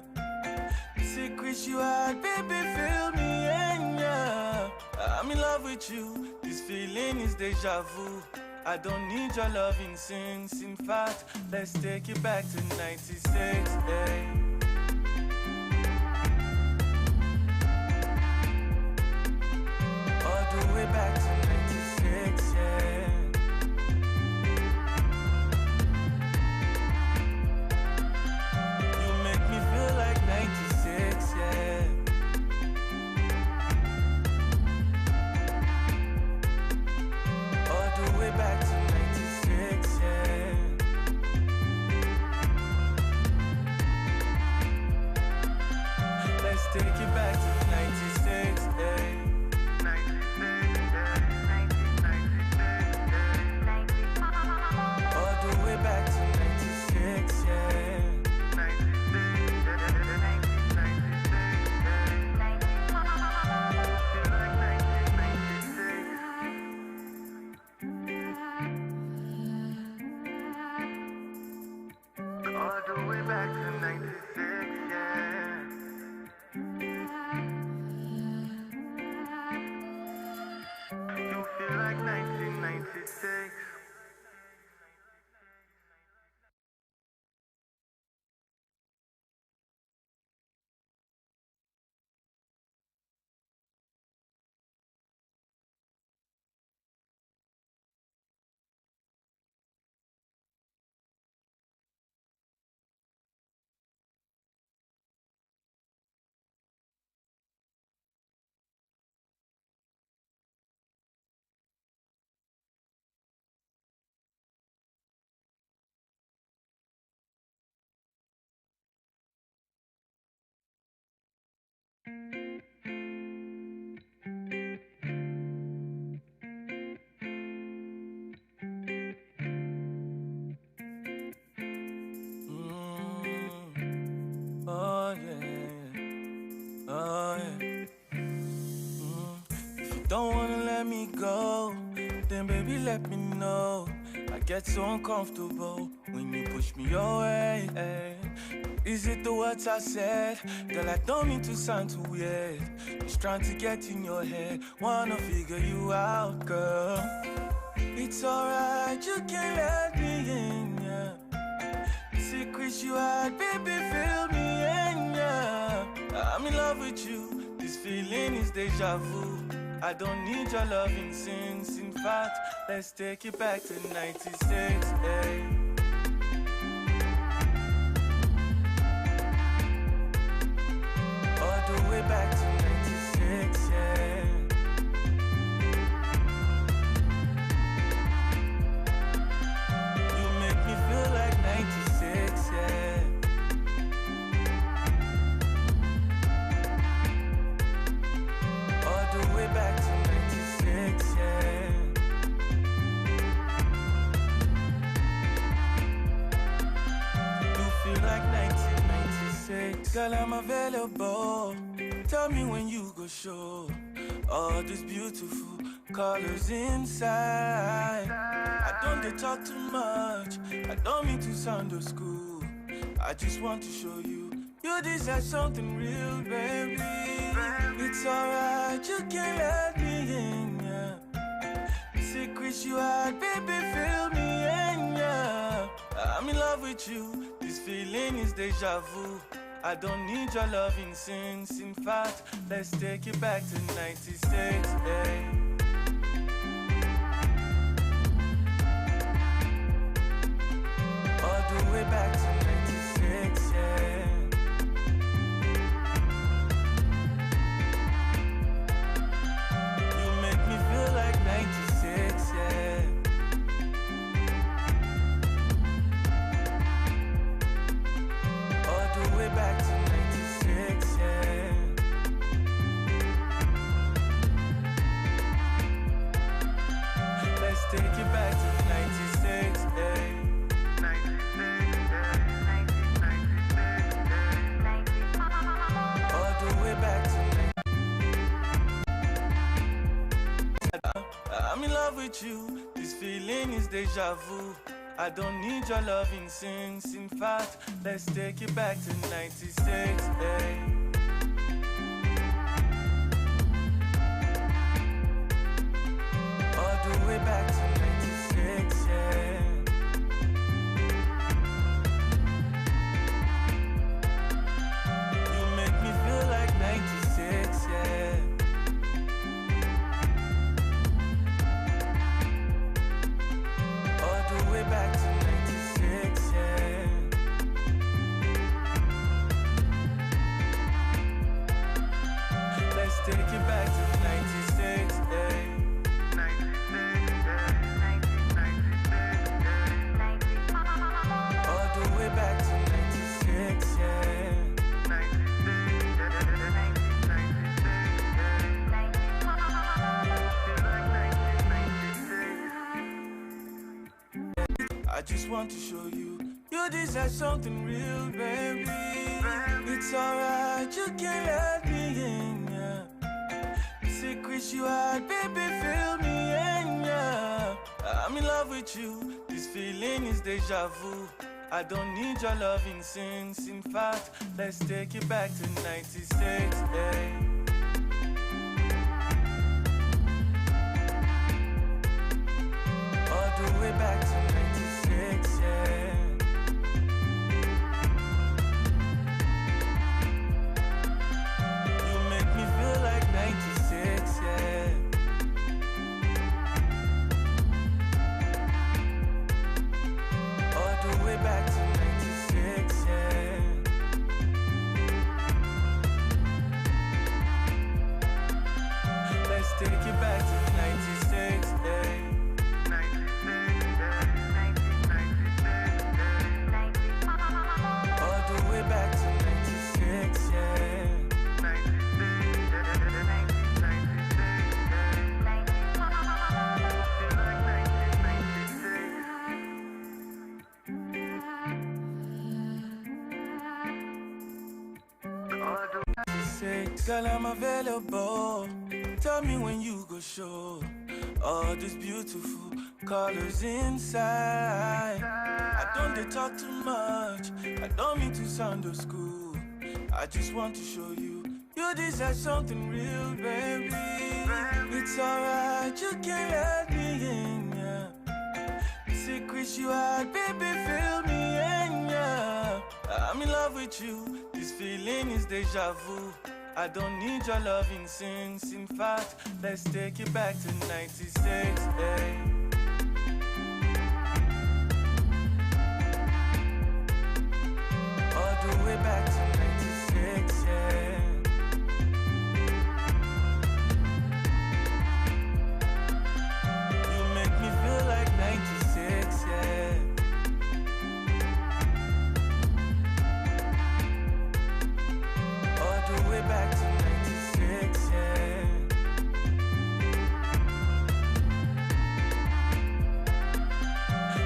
Secrets you had, baby, fill me in, yeah. I'm in love with you, this feeling is deja vu. I don't need your loving since, in fact, let's take it back to 96, hey. All the way back to 96, yeah. You make me feel like 96, yeah. All the way back to 96, yeah. Let's take it back to 96, yeah. 96, yeah. go, then baby let me know. I get so uncomfortable when you push me away. Is it the words I said? Girl, I don't mean to sound too weird. Just trying to get in your head, wanna figure you out, girl. It's alright, you can let me in, yeah. Secrets you had, baby, fill me in, yeah. I'm in love with you, this feeling is deja vu. I don't need your loving since, in fact, let's take it back to 96, hey. All the way back to 96, yeah. You make me feel like 96, yeah. All the way back to 96, yeah. You feel like 1996. Girl, I'm available. Tell me when you go show all these beautiful colors inside. I don't dey talk too much. I don't mean to sound old school. I just want to show you, you deserve something real, baby. It's alright, you can let me in, yeah. Secrets you had, baby, fill me in, yeah. I'm in love with you, this feeling is deja vu. I don't need your loving since, in fact, let's take it back to 96, hey. All the way back to 96, yeah. You make me feel like 96, yeah. All the way back to 96, yeah. Let's take it back to 96, yeah. All the way back to I'm in love with you, this feeling is deja vu. I don't need your loving since, in fact, let's take it back to 96, hey. All the way back to 96, yeah. You make me feel like 96, yeah. All the way back to 96, yeah. Let's take it back to 96, hey. All the way back to 96, yeah. I just want to show you, you deserve something real, baby. It's alright, you can let me in, yeah. Secrets you had, baby, fill me in, yeah. I'm in love with you, this feeling is deja vu. I don't need your loving since, in fact, let's take it back to 96, hey. All the way back to 96, yeah. You make me feel like 96, yeah. All the way back to 96, yeah. Let's take it back to 96, hey. All the way back to 96, yeah. Girl, I'm available. Tell me when you go show all these beautiful colors inside. I don't dey talk too much, I don't mean to sound old school. I just want to show you, you deserve something real, baby. It's alright, you can let me in, yeah. The secrets you had, baby, fill me in, yeah. I'm in love with you, this feeling is deja vu. I don't need your loving since, in fact, let's take it back to 96, hey. All the way back to 96, yeah. You make me feel like 96, yeah. All the way back to 96, yeah.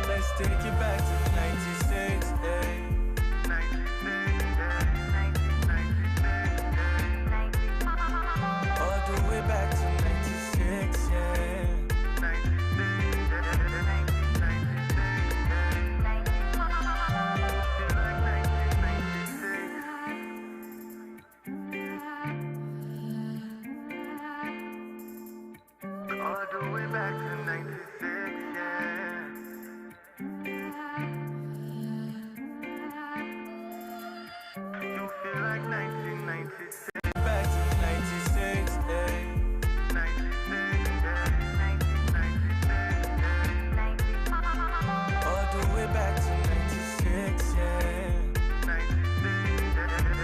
Let's take it back to 96, yeah. All the way back to 96, yeah. All the way back to 96, yeah. You feel like 1996. Back to 96, yeah. 96, yeah. 96, yeah. All the way back to 96, yeah. 96, yeah.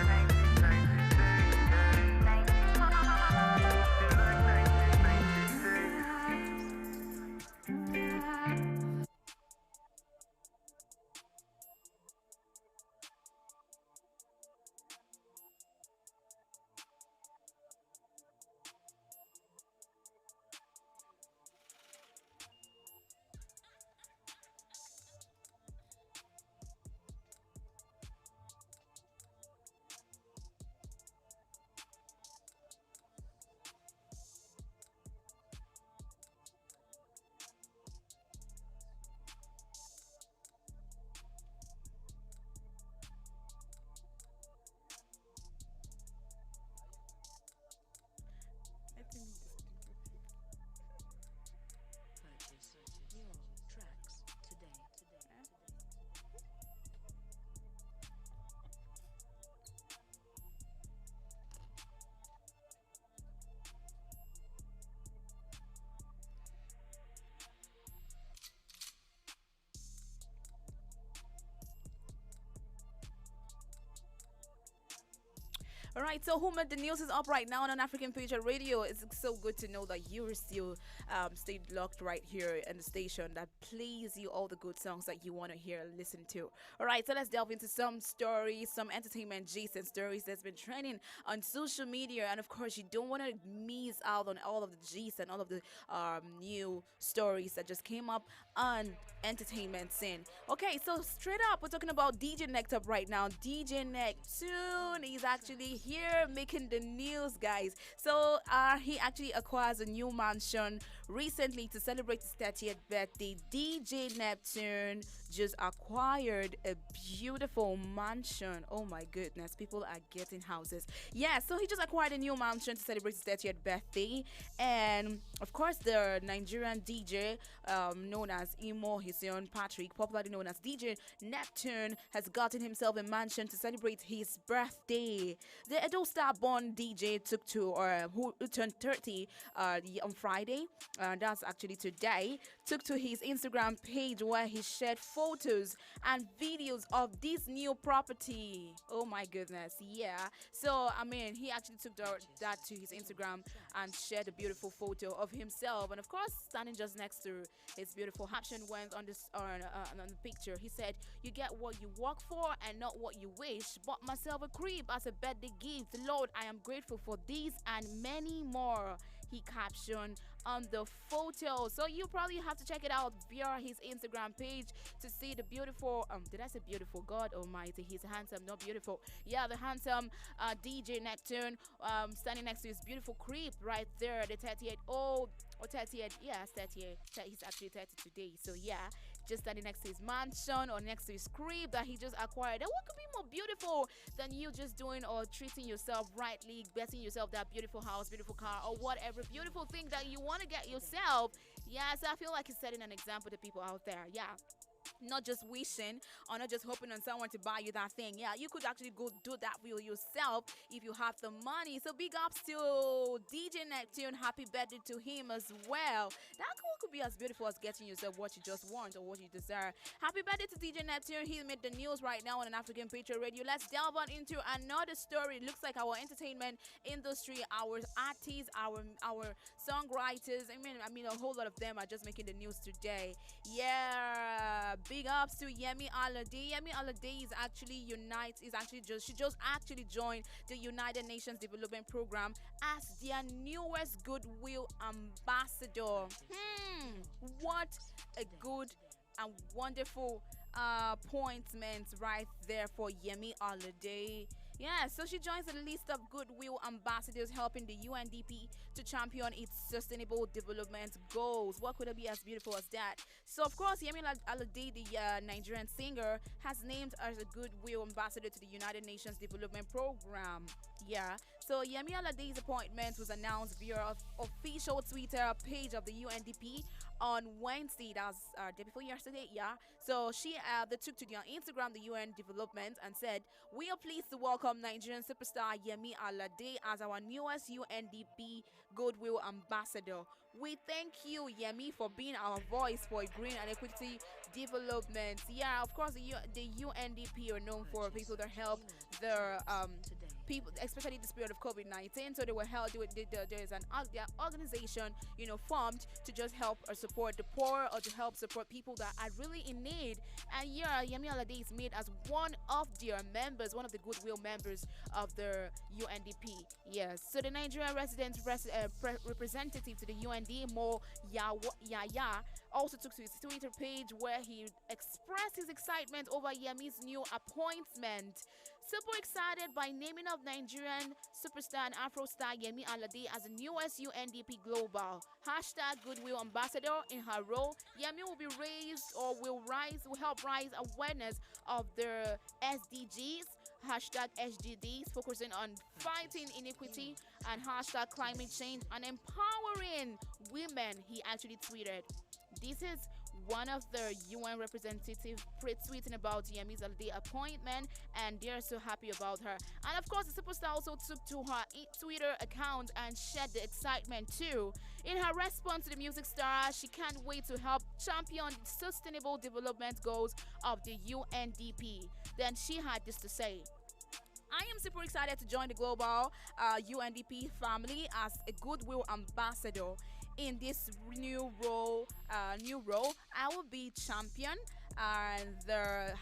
96. All right, so Huma, the news is up right now on African Patriot Radio. It's so good to know that you are still stayed locked right here in the station that plays you all the good songs that you want to hear, listen to. All right, so let's delve into some stories, some entertainment gist and stories that's been trending on social media. And of course, you don't want to miss out on all of the gist and all of the new stories that just came up on entertainment scene. Okay, so straight up, we're talking about DJ Necked Up right now. DJ Neptune is actually here making the news, guys. So he actually acquires a new mansion recently to celebrate his 30th birthday. DJ Neptune just acquired a beautiful mansion. Oh my goodness, people are getting houses. Yeah, so he just acquired a new mansion to celebrate his 30th birthday. And of course, the Nigerian DJ known as Imo Hision Patrick, popularly known as DJ Neptune, has gotten himself a mansion to celebrate his birthday. The Edo Star born DJ took to, who turned 30 on Friday, that's actually today, took to his Instagram page where he shared photos and videos of this new property. Oh my goodness, yeah. So, I mean, he actually took that to his Instagram and shared a beautiful photo of himself. And of course, standing just next to his beautiful caption went on this on the picture. He said, "You get what you work for and not what you wish. Bought myself a crib as a birthday gift. Lord, I am grateful for these and many more," he captioned on the photo. So you probably have to check it out via his Instagram page to see the beautiful did I say beautiful? God almighty, he's handsome, not beautiful. Yeah, the handsome DJ Neptune standing next to his beautiful crib right there, the 38-old or 30th. Yeah, 30th. He's actually 30 today. So yeah, just standing next to his mansion or next to his crib that he just acquired. And what could be more beautiful than you just doing or treating yourself rightly, getting yourself that beautiful house, beautiful car, or whatever beautiful thing that you want to get yourself? Yeah, so I feel like he's setting an example to people out there. Yeah, not just wishing or not just hoping on someone to buy you that thing. Yeah, you could actually go do that for yourself if you have the money. So big ups to DJ Neptune. Happy birthday to him as well. That could be as beautiful as getting yourself what you just want or what you desire. Happy birthday to DJ Neptune. He made the news right now on an African Patriot Radio. Let's delve on into another story. It looks like our entertainment industry, our artists, our songwriters. I mean a whole lot of them are just making the news today. Yeah, big ups to Yemi Alade. Yemi Alade is actually she just actually joined the United Nations Development Program as their newest Goodwill Ambassador. What a good and wonderful appointment right there for Yemi Alade. Yeah, so she joins the list of Goodwill Ambassadors helping the UNDP to champion its sustainable development goals. What could it be as beautiful as that? So, of course, Yemi Alade, the Nigerian singer, has named as a Goodwill Ambassador to the United Nations Development Program. Yeah, so Yemi Alade's appointment was announced via official Twitter page of the UNDP on Wednesday. That's day before yesterday. Yeah, so they took to their Instagram, the UN Development, and said, "We are pleased to welcome Nigerian superstar Yemi Alade as our newest UNDP Goodwill Ambassador. We thank you, Yemi, for being our voice for green and equity development." Yeah, of course, the UNDP are known for people that help their people, especially this period of COVID-19. So they were held. There's an organization, formed to just help or support the poor or to help support people that are really in need. And yeah, Yemi Alade is made as one of their members, one of the Goodwill members of the UNDP. Yes. So the Nigerian representative to the UND, Mo Yaya, also took to his Twitter page where he expressed his excitement over Yemi's new appointment. Super excited by naming of Nigerian superstar and Afro star Yemi Alade as the newest UNDP Global #Goodwill Ambassador. In her role, Yemi will help raise awareness of the SDGs, #SDGs, focusing on fighting inequity and #climate change and empowering women. He actually tweeted. This is one of the UN representatives tweeting about Yemi Alade appointment, and they're so happy about her. And of course, the superstar also took to her Twitter account and shared the excitement too. In her response to the music star, she can't wait to help champion the sustainable development goals of the UNDP. Then she had this to say. I am super excited to join the global UNDP family as a Goodwill Ambassador. In this new role, I will be champion the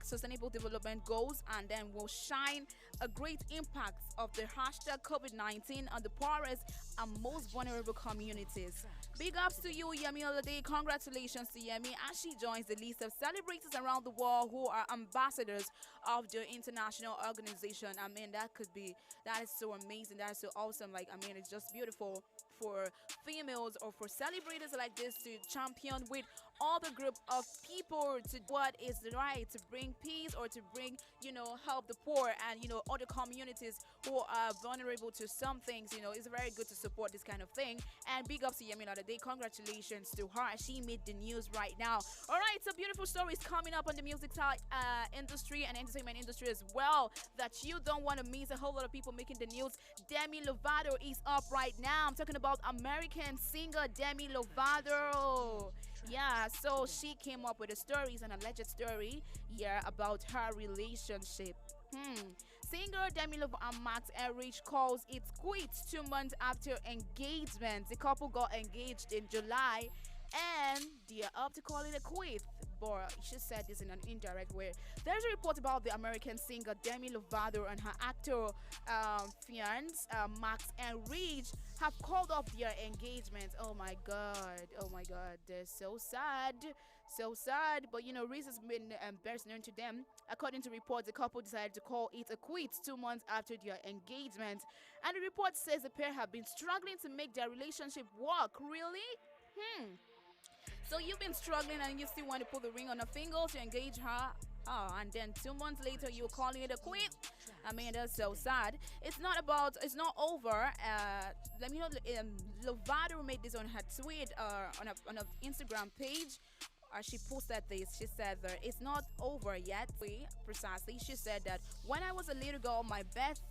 #sustainable development goals, and then will shine a great impact of the #COVID-19 on the poorest and most vulnerable communities. Big ups to you, Yemi Alade. Congratulations to Yemi as she joins the list of celebrities around the world who are ambassadors of the international organization. I mean, that is so amazing. That is so awesome. It's just beautiful for females or for celebrators like this to champion with other group of people to what is right, to bring peace or to bring, help the poor and, other communities who are vulnerable to some things. It's very good to support this kind of thing. And big ups to Yemi Alade. Congratulations to her. She made the news right now. All right, so beautiful stories coming up on the music industry and entertainment industry as well that you don't want to miss. A whole lot of people making the news. Demi Lovato is up right now. I'm talking about American singer Demi Lovato. Yeah, so she came up with a story, it's an alleged story, about her relationship. Singer Demi Lovato and Max Erich calls it quits 2 months after engagement. The couple got engaged in July and they are up to call it a quit. but she said this in an indirect way. There's a report about the American singer Demi Lovato and her actor fiance Max and Ridge have called off their engagement. Oh my god, they're so sad, so sad. But you know, Ridge has been best known to them. According to reports, the couple decided to call it a quits 2 months after their engagement, and the report says the pair have been struggling to make their relationship work. Really? So you've been struggling and you still want to put the ring on her finger to engage her? Oh, and then 2 months later you're calling it a quit? I mean, that's so sad. It's not over. Let me know. Lovato made this on her tweet, on her Instagram page. She posted this. She said that it's not over yet. Precisely, she said that when I was a little girl, my best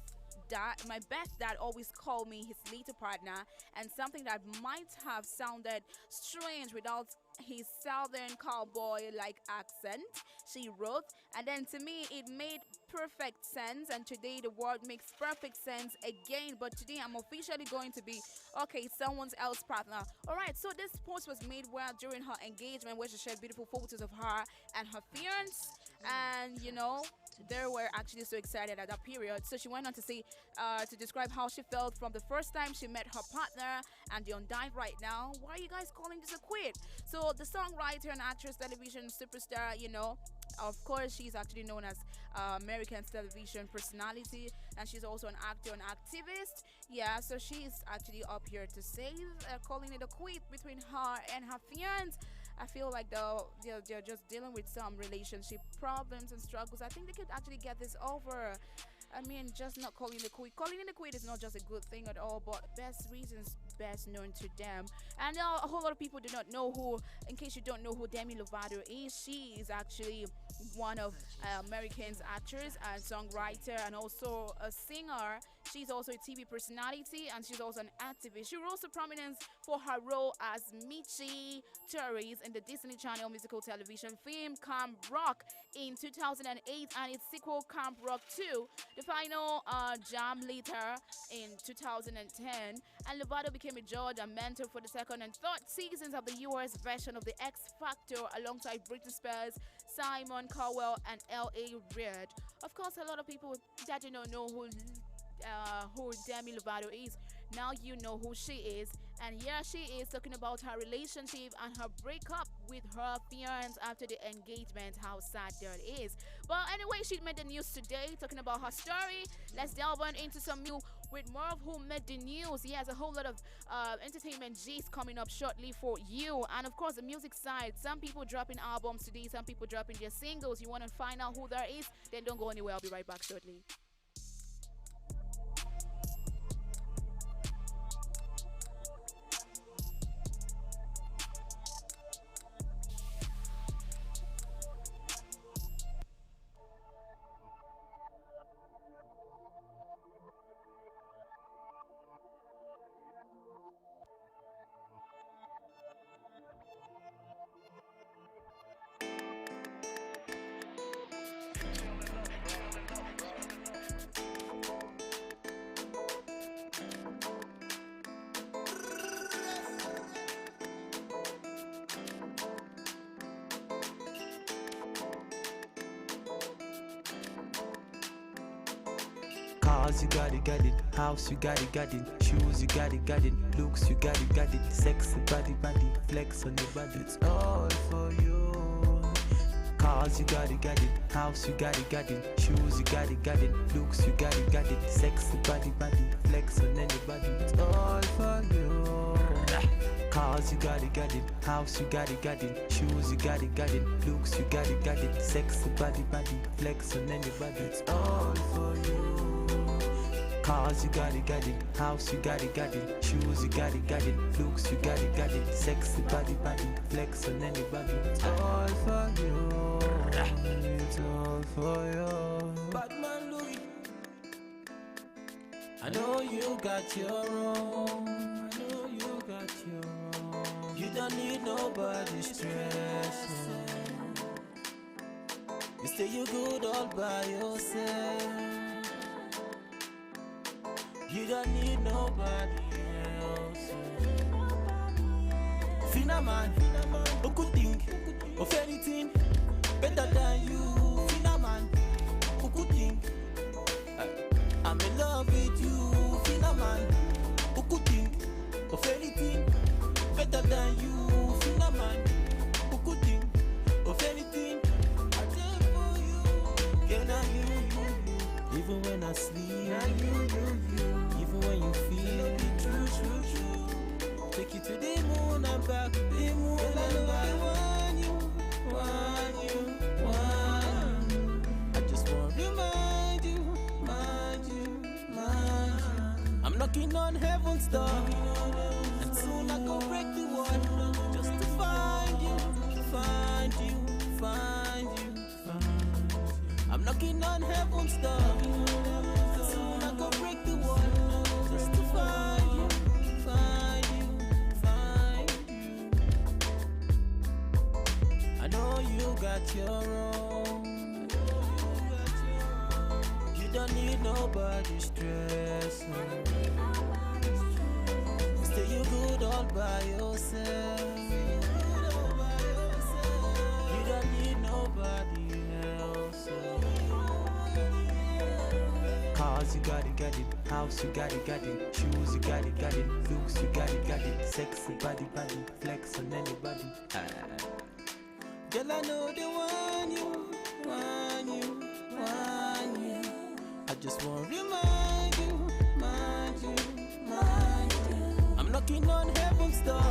dad always called me his little partner, and something that might have sounded strange without his southern cowboy-like accent, she wrote, and then to me it made perfect sense, and today the word makes perfect sense again, but today I'm officially going to be someone else's partner. All right, so this post was made during her engagement, where she shared beautiful photos of her and her fiance, and you know, they were actually so excited at that period. So she went on to say, to describe how she felt from the first time she met her partner and they're undying right now. Why are you guys calling this a quit? So the songwriter and actress, television superstar, you know, of course, she's actually known as American television personality, and she's also an actor and activist. Yeah, so she's actually up here to say, calling it a quit between her and her fiance. I feel like they're just dealing with some relationship problems and struggles. I think they could actually get this over. I mean, just not calling it a quit. Calling it a quit is not just a good thing at all, but best reasons best known to them. And a whole lot of people do not know who, in case you don't know who Demi Lovato is, she is actually one of American's actors and songwriter and also a singer. She's also a TV personality and she's also an activist. She rose to prominence for her role as Michi Torres in the Disney Channel musical television film Camp Rock in 2008 and its sequel Camp Rock 2, the final jam later in 2010. And Lovato became a judge and mentor for the second and third seasons of the US version of The X Factor alongside Britney Spears, Simon Cowell, and L.A. Reid. Of course, a lot of people that do not know who Demi Lovato is. Now you know who she is, and here she is talking about her relationship and her breakup with her fiance after the engagement. How sad that is. But anyway, she made the news today talking about her story. Let's delve on into some new with more of who made the news. He has a whole lot of entertainment G's coming up shortly for you, and of course the music side. Some people dropping albums today, some people dropping their singles. You want to find out who that is? Then don't go anywhere. I'll be right back shortly. Cars, you got it, house, you got it, shoes, you got it, looks, you got it, sexy body, flex on your body, it's all for you. Cars, you got it, house, you got it, shoes, you got it, looks, you got it, sexy body, flex on anybody, it's all for you. Cars, you got it, house, you got it, shoes, you got it, looks, you got it, sexy body, flex on anybody, it's all for you. Cars, you got it, house, you got it, shoes, you got it, looks, you got it, sexy body, flex on anybody, it's all for you, it's all for you. Batman Louis, I know you got your own, I know you got your own. You don't need nobody's stress. You say you good all by yourself. You don't need nobody else. Fina man, beaucoup think, of anything better than you. Fina man, who could think? I'm in love with you. Fina man, who could think of anything better than you? Fina man, who could think of anything? I did for you. Can I you? Even when I sleep, even when you feel it, true. Take you to the moon and back, the moon and back. Want you. I just want to remind you. I'm knocking on heaven's door, and soon I go break the wall, just to find you. I'm knocking on heaven's door, and soon I go break the wall, just to find you. I know you got your own. You don't need nobody's stress. Stay you good all by yourself. You don't need nobody else. Cars, you got it. House, you got it. Shoes, you got it. Looks, you got it. Sexy body, flex on anybody. Girl, I know they want you. I just want to remind you. I'm knocking on heaven's door,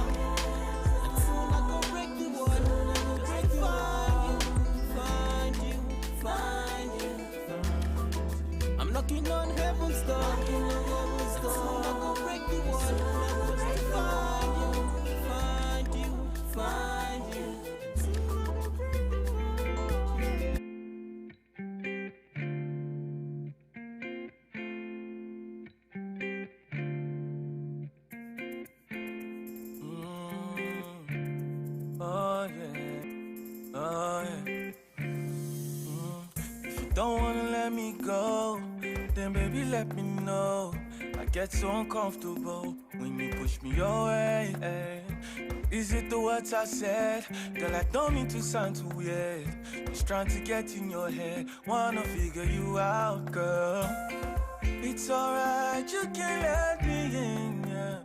and soon I go break the wall. Find you. I'm knocking on heaven's door, and soon I go break the wall. Just to find you. If you don't wanna let me go, then baby let me know. I get so uncomfortable when you push me away. Is it the words I said? Girl, I don't mean to sound too weird. Just trying to get in your head, wanna figure you out, girl. It's alright, you can let me in, yeah.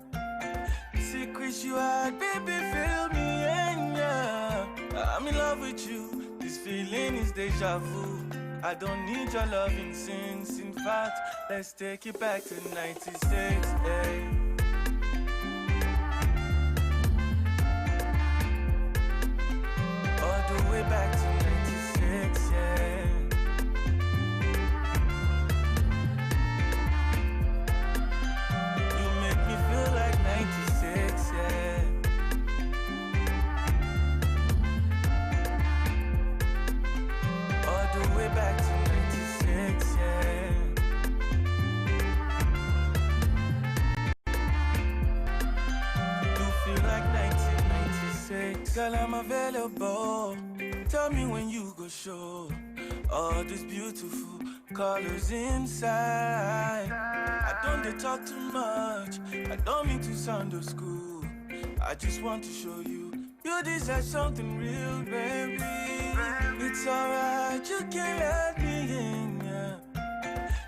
The secrets you had, baby, fill me in, yeah. I'm in love with you, this feeling is deja vu. I don't need your loving since, in fact, let's take it back to 96, hey. All the way back to 96, yeah. You make me feel like 96, yeah. All the way back to 96, yeah. You feel like 1996. Girl, I'm available. Tell me when you go show all these beautiful colors inside. I don't dey talk too much. I don't mean to sound old school. I just want to show you, you deserve something real, baby. It's alright, you can let me in, yeah.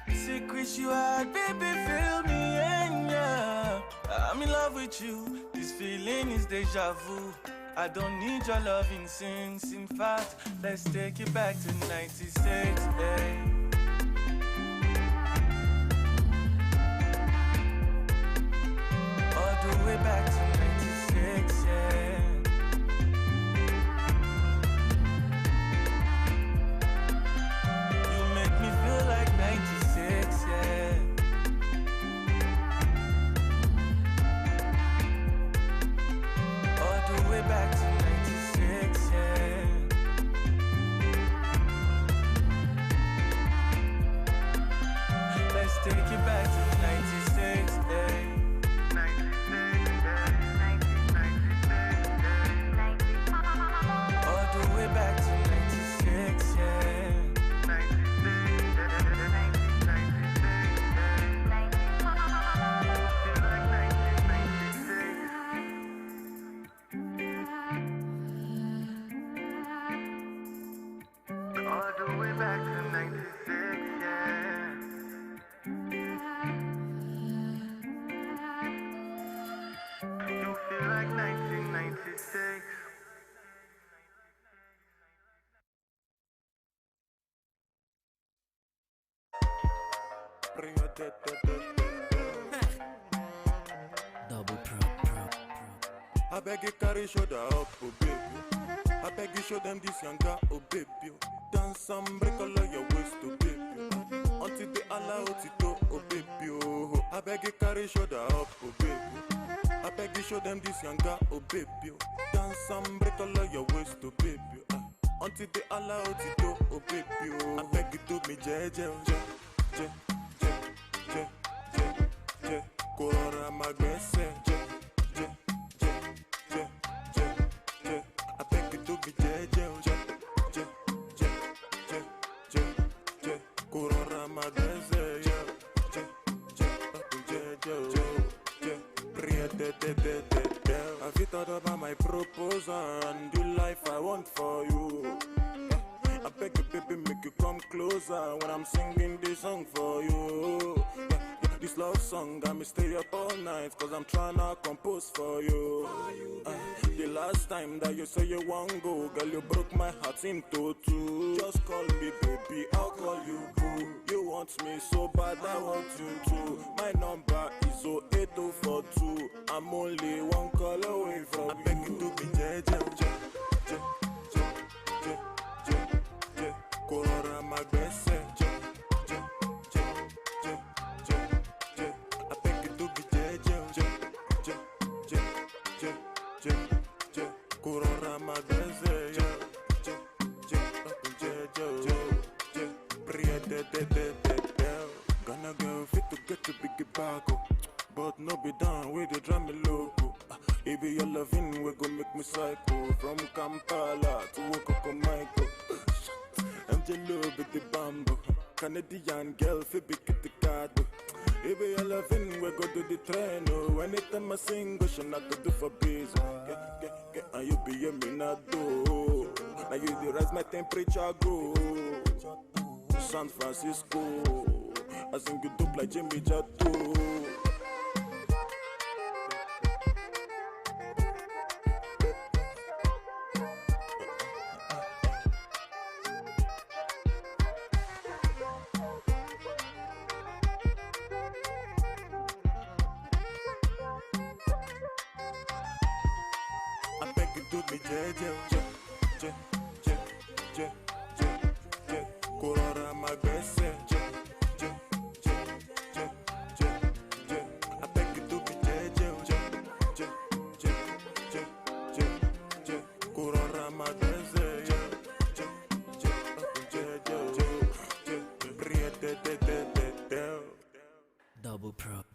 The secrets you had, baby, fill me in, yeah. I'm in love with you, this feeling is deja vu. I don't need your loving since, in fact, let's take it back to 96, hey. All the way back to 96, yeah. You make me feel like 96, yeah. All the way back to 96, yeah. Let's take it back to 96, yeah. 96, yeah. back to 96, yeah. You feel like 1996. Double prop. I beg you carry shoulder up, oh baby. I beg you show them this younger, oh baby. Dance some break all of your waist, oh baby. Until they allow it to, oh baby. Oh, I beg you carry shoulder up, oh baby. I beg you show them this younger, oh baby. Dance some break all of your waist, oh baby. Until they allow it to, oh baby. Oh, I beg you do me jeje, je. Corona magbese, je. I beg you to be je. Corona magbese, Have you thought about my proposal and the life I want for you? I beg you, baby, make you come closer when I'm singing this song for you. This love song got me stay up all night, cause I'm tryna compose for you. The last time that you say you won't go, girl, you broke my heart into two. Just call me baby, I'll call you boo. You want me so bad, I want you too. My number is 08042. I'm only one call away from I beg you to be je. Corona magbese, je. I beg you to be je. Corona magbese, Gonna go fit to get to big back, but no be down with the drum loco. If your loving, we gon' make me psycho. From Kampala to Michael. I'm jello with the bamboo. Canadian girl, fi big at the card. If your loving, we go to the train. Oh, anytime I sing, go should not to do for biz. Get, and you be a minado. Now you the rise my temperature go. San Francisco, I sing you dope like Jimmy Jatto. I beg you do me je. Corona magbese, je. I beg you do me je. Corona magbese, je. Double prop.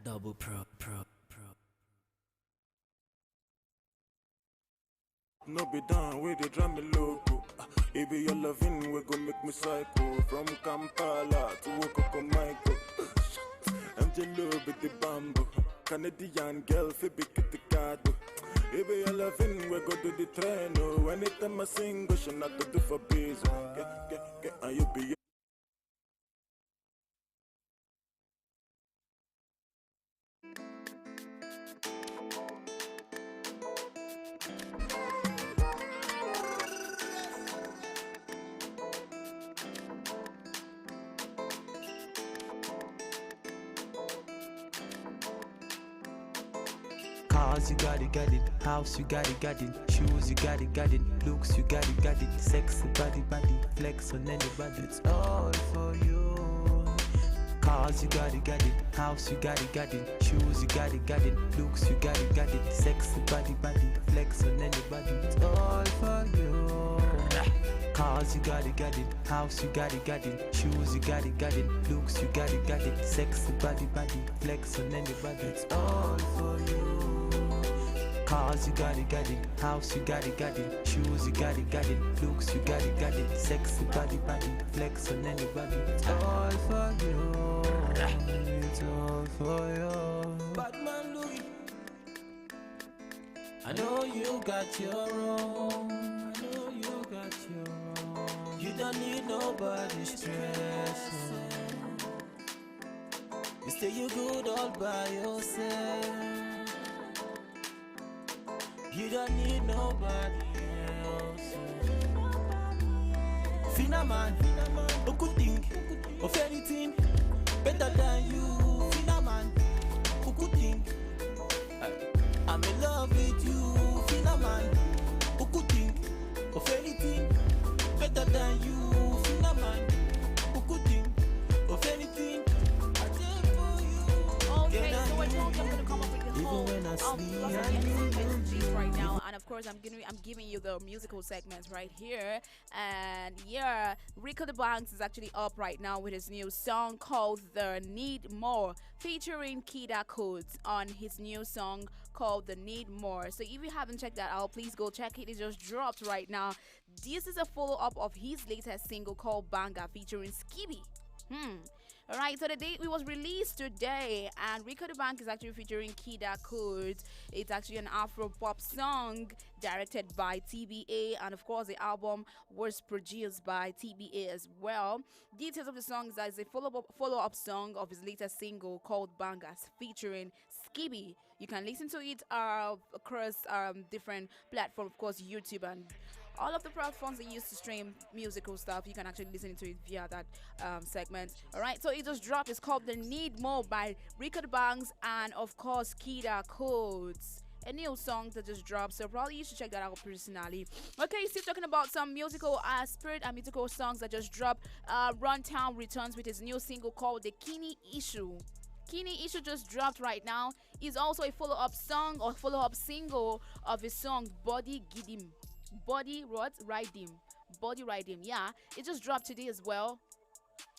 Double prop. No be down with the drum loco. If your loving, we gon' make me psycho. From Kampala to Michael. I'm jello with the bamboo. Canadian girl, fi big at the card. If your loving, we go to the train. Oh, anytime I sing, go should not to do for biz. Get, and you be. Cars, you got it. House, you got it. Shoes, you got it. Looks, you got it. Sexy body, flex on anybody. It's all for you. Cars, you got it. House, you got it. Shoes, you got it. Looks, you got it. Sexy body, flex on anybody. It's all for you. Cars, you got it. House, you got it. Shoes, you got it. Looks, you got it. Sexy body, flex on anybody. It's all for you. Cars, you got it. House, you got it. Shoes, you got it. Looks, you got it. Sexy body, flex on anybody. It's all for you. It's all for you. Batman Louis. I know you got your own. I know you got your own. You don't need nobody's stress. You say you good all by yourself. You don't need nobody else. Fina man, who could think of anything better than you? Fina man, who could think I'm in love with you? Fina man, who could think of anything better than you? Fina man, who could think of anything? I did for you. Okay, so I told you I'm gonna come up with the whole lots of entertainment G's right now, and of course I'm giving you the musical segments right here. And yeah, Rico the Banks is actually up right now with his new song called "The Need More," featuring Kida Codes on his new song called "The Need More." So if you haven't checked that out, please go check it. It just dropped right now. This is a follow-up of his latest single called "Banga" featuring Skibby. Alright, so the date it was released today, and Rico the Bank is actually featuring Kida Codes. It's actually an Afro pop song directed by TBA, and of course, the album was produced by TBA as well. Details of the song is that it's a follow-up song of his latest single called Bangas featuring Skibby. You can listen to it across different platforms, of course, YouTube and all of the platforms they use to stream musical stuff. You can actually listen to it via that segment. All right, so it just dropped. It's called "The Need More" by Rico Banks and of course Kida Codes. A new song that just dropped, so probably you should check that out personally. Okay, still talking about some musical spirit and musical songs that just dropped. Runtown returns with his new single called "The Kini Issue." Kini Issue just dropped right now. Is also a follow-up song or follow-up single of his song "Body Gidim." Body what? Body Ride Him. Yeah, it just dropped today as well.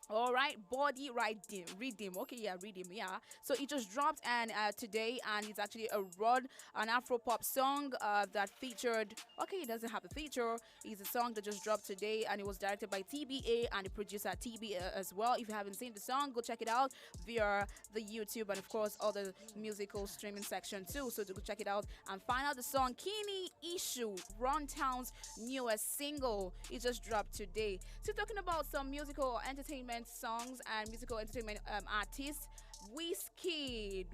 All right, Body Rhythm. Okay, yeah, Rhythm. Yeah. So it just dropped and today, and it's actually an Afro pop song that featured. Okay, it doesn't have a feature. It's a song that just dropped today, and it was directed by TBA and the producer TBA as well. If you haven't seen the song, go check it out via the YouTube and of course other musical streaming section too. So go check it out and find out the song "Kini Issue," Runtown's newest single. It just dropped today. So talking about some musical entertainment songs and musical entertainment artists, Wizkid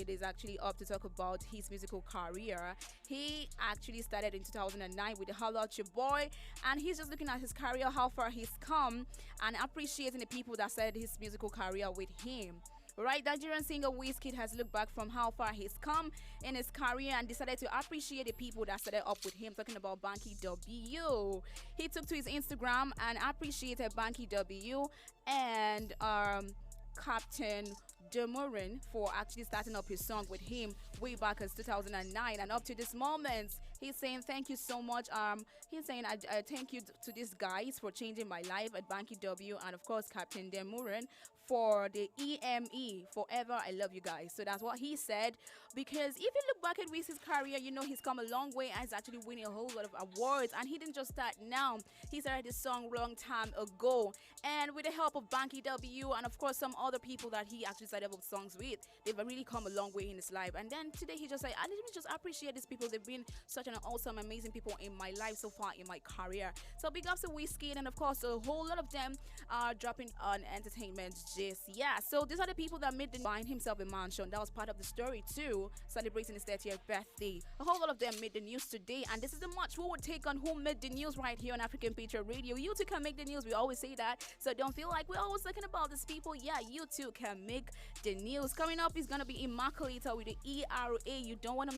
is actually up to talk about his musical career. He actually started in 2009 with the Holla at Your Boy, and he's just looking at his career, how far he's come, and appreciating the people that started his musical career with him. Right, Nigerian singer Wizkid has looked back from how far he's come in his career and decided to appreciate the people that started up with him. Talking about Banky W. He took to his Instagram and appreciated Banky W and Captain Demurin for actually starting up his song with him way back as 2009, and up to this moment he's saying thank you so much. He's saying I thank you to these guys for changing my life at Banky W and of course Captain Demurin for the EME forever. I love you guys. So that's what he said, because if you look back at Wiz's career, you know he's come a long way and he's actually winning a whole lot of awards, and he didn't just start now. He started this song long time ago, and with the help of Banky W and of course some other people that he actually started up songs with, they've really come a long way in his life. And then today he just said, I didn't just appreciate these people. They've been such an awesome, amazing people in my life so far in my career. So big ups to Wizkid, and of course a whole lot of them are dropping on entertainment gist. Yeah, so these are the people that made the buying himself a mansion. That was part of the story too, celebrating his 30th birthday. A whole lot of them made the news today, and this is the much forward take on who made the news right here on African Patriot Radio. You too can make the news. We always say that, so don't feel like we're always talking about these people. Yeah, you too can make the news. Coming up is gonna be Immaculata with the ERA. You don't want to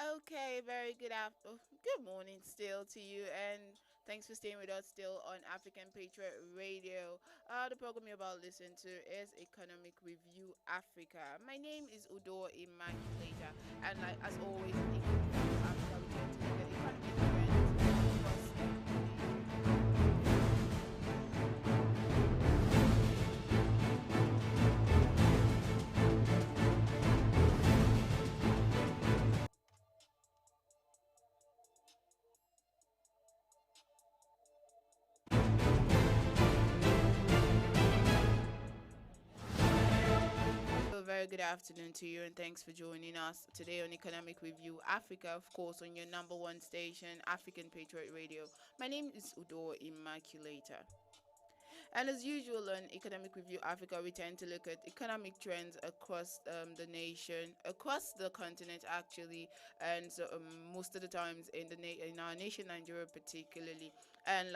Okay, very good morning still to you, and thanks for staying with us still on African Patriot Radio. The program you're about to listen to is Economic Review Africa. My name is Udo Immaculator, and like as always, in Economic Review Africa, we tend to look at economic trends across a very good afternoon to you, and thanks for joining us today on Economic Review Africa, of course, on your number one station, African Patriot Radio. My name is Udo Immaculator. And as usual on Economic Review Africa, we tend to look at economic trends across the nation, across the continent actually, and so, most of the times in in our nation, Nigeria particularly. And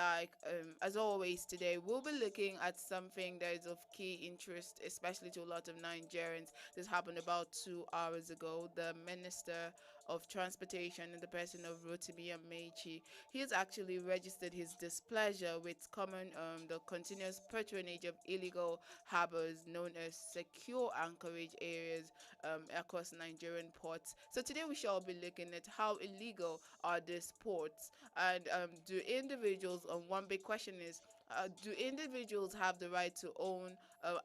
as always today, we'll be looking at something that is of key interest, especially to a lot of Nigerians. This happened about 2 hours ago. The Minister of Transportation, in the person of Rotimi Amechi, he has actually registered his displeasure with the continuous patronage of illegal harbors known as secure anchorage areas across Nigerian ports. So today we shall be looking at how illegal are these ports, and do individuals, one big question is, do individuals have the right to own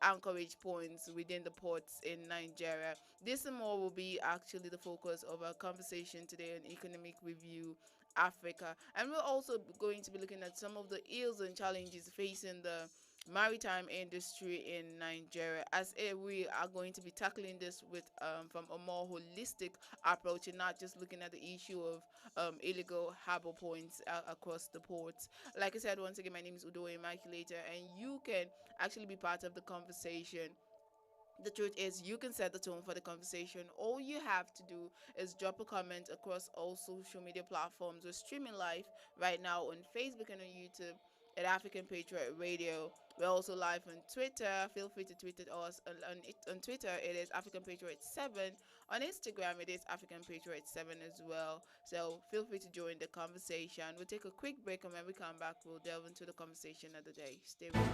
anchorage points within the ports in Nigeria? This and more will be actually the focus of our conversation today on Economic Review Africa. And we're also going to be looking at some of the ills and challenges facing the maritime industry in Nigeria, as we are going to be tackling this with from a more holistic approach and not just looking at the issue of illegal harbor points across the ports. Like I said, once again, my name is Udo Immaculator, and you can actually be part of the conversation. The truth is, you can set the tone for the conversation. All you have to do is drop a comment across all social media platforms. We're streaming live right now on Facebook and on YouTube at African Patriot Radio. We're also live on Twitter. Feel free to tweet at us. On Twitter, it is African Patriot 7. On Instagram, it is African Patriot 7 as well. So feel free to join the conversation. We'll take a quick break, and when we come back, we'll delve into the conversation of the day. Stay with us.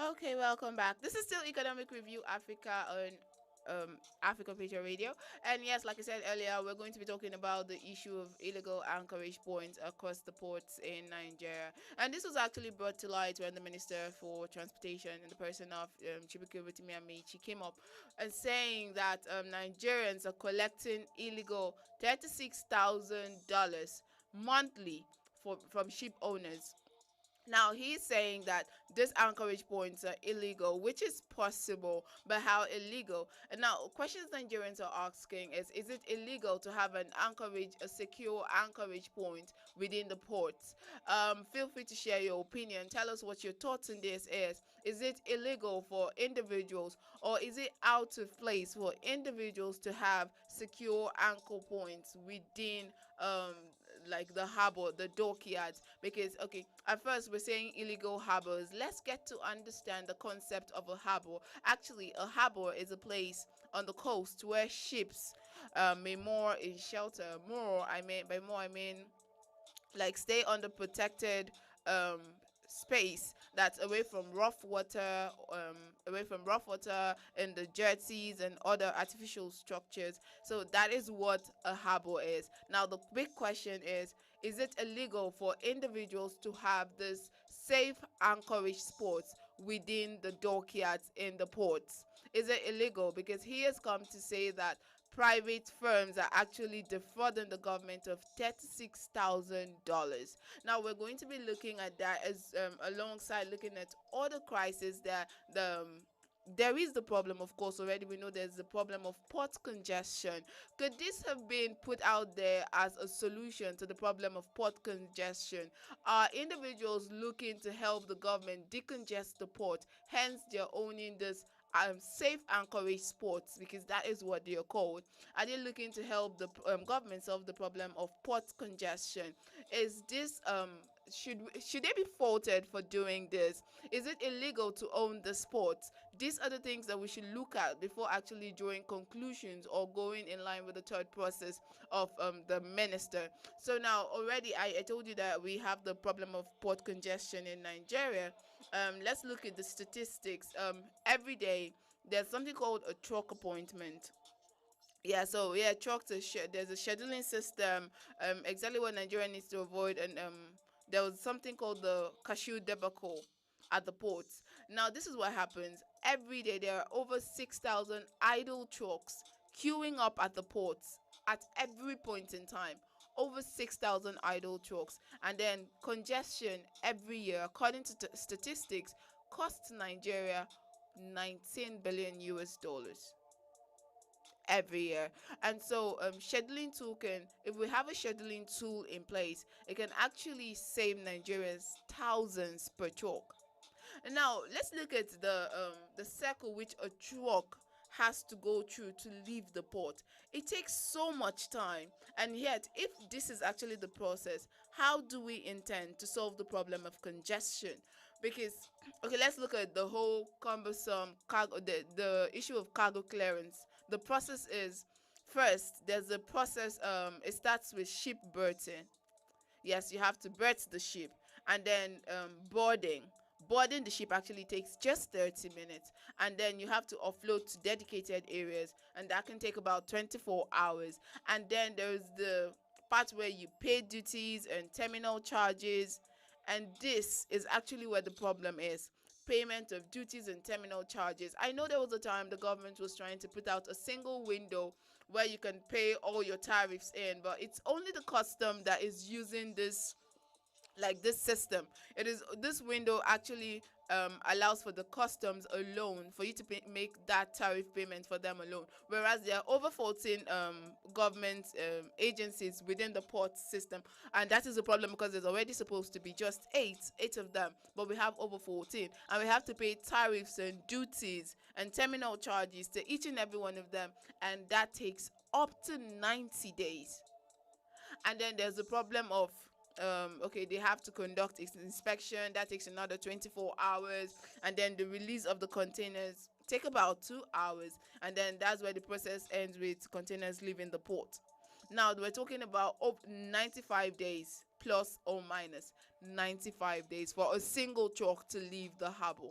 Okay, welcome back. This is still Economic Review Africa on Africa Patriot Radio. And yes, like I said earlier, we're going to be talking about the issue of illegal anchorage points across the ports in Nigeria. And this was actually brought to light when the Minister for Transportation, in the person of Chibuike Rotimi Amechi, came up and saying that Nigerians are collecting illegal $36,000 monthly from ship owners. Now, he's saying that these anchorage points are illegal, which is possible, but how illegal? And now, questions Nigerians are asking is it illegal to have a secure anchorage point within the ports? Feel free to share your opinion. Tell us what your thoughts on this is. Is it illegal for individuals, or is it out of place for individuals to have secure anchor points within like the harbor, the dockyards? Because okay, at first we're saying illegal harbors. Let's get to understand the concept of a harbor. Actually, a harbor is a place on the coast where ships may moor in shelter. By more I mean like stay under protected space that's away from rough water, and the jet seas and other artificial structures. So that is what a harbor is. Now the big question is it illegal for individuals to have this safe anchorage spots within the dockyards in the ports? Is it illegal? Because he has come to say that private firms are actually defrauding the government of $36,000. Now we're going to be looking at that as alongside looking at other crises that there is the problem, of course. Already we know there's the problem of port congestion. Could this have been put out there as a solution to the problem of port congestion? Are individuals looking to help the government decongest the port, hence they're owning this safe anchorage ports, because that is what they are called? Are they looking to help the government solve the problem of port congestion? Is this should they be faulted for doing this? Is it illegal to own the sports? These are the things that we should look at before actually drawing conclusions or going in line with the third process of the minister. So now already I told you that we have the problem of port congestion in Nigeria. Let's look at the statistics. Every day there's something called a truck appointment. Yeah, so yeah, trucks there's a scheduling system. Exactly what Nigeria needs to avoid, and there was something called the cashew debacle at the ports. Now, this is what happens every day. There are over 6,000 idle trucks queuing up at the ports at every point in time. Over 6,000 idle trucks, and then congestion every year, according to statistics, costs Nigeria 19 billion US dollars every year. And so scheduling tool can, if we have a scheduling tool in place, it can actually save Nigerians thousands per truck. And now let's look at the circle which a truck has to go through to leave the port. It takes so much time, and yet if this is actually the process, how do we intend to solve the problem of congestion? Because okay, let's look at the whole cumbersome cargo, the issue of cargo clearance. The process is, first there's a process, it starts with ship berthing. Yes, you have to berth the ship, and then boarding the ship actually takes just 30 minutes, and then you have to offload to dedicated areas, and that can take about 24 hours. And then there's the part where you pay duties and terminal charges, and this is actually where the problem is: payment of duties and terminal charges. I know there was a time the government was trying to put out a single window where you can pay all your tariffs in, but it's only the custom that is using this, like this system. It is, this window actually allows for the customs alone, for you to make that tariff payment for them alone, whereas there are over 14 government agencies within the port system, and that is a problem because there's already supposed to be just eight of them, but we have over 14, and we have to pay tariffs and duties and terminal charges to each and every one of them, and that takes up to 90 days. And then there's the problem of okay, they have to conduct its inspection, that takes another 24 hours, and then the release of the containers take about 2 hours, and then that's where the process ends with containers leaving the port. Now we're talking about 95 days plus or minus 95 days for a single truck to leave the harbor,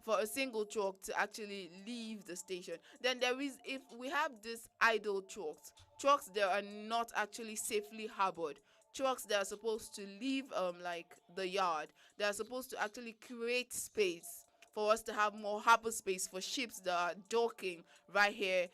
for a single truck to actually leave the station. Then there is, if we have this idle trucks that are not actually safely harbored, trucks that are supposed to leave like the yard, they are supposed to actually create space for us to have more harbor space for ships that are docking right here,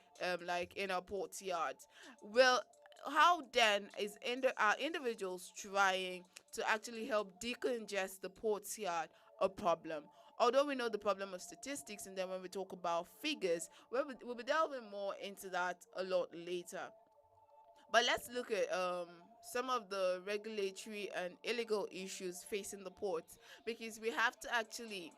like in our port yards. Well, how then is are individuals trying to actually help decongest the port yard a problem? Although we know the problem of statistics, and then when we talk about figures, we'll be delving more into that a lot later. But let's look at some of the regulatory and illegal issues facing the ports, because we have to actually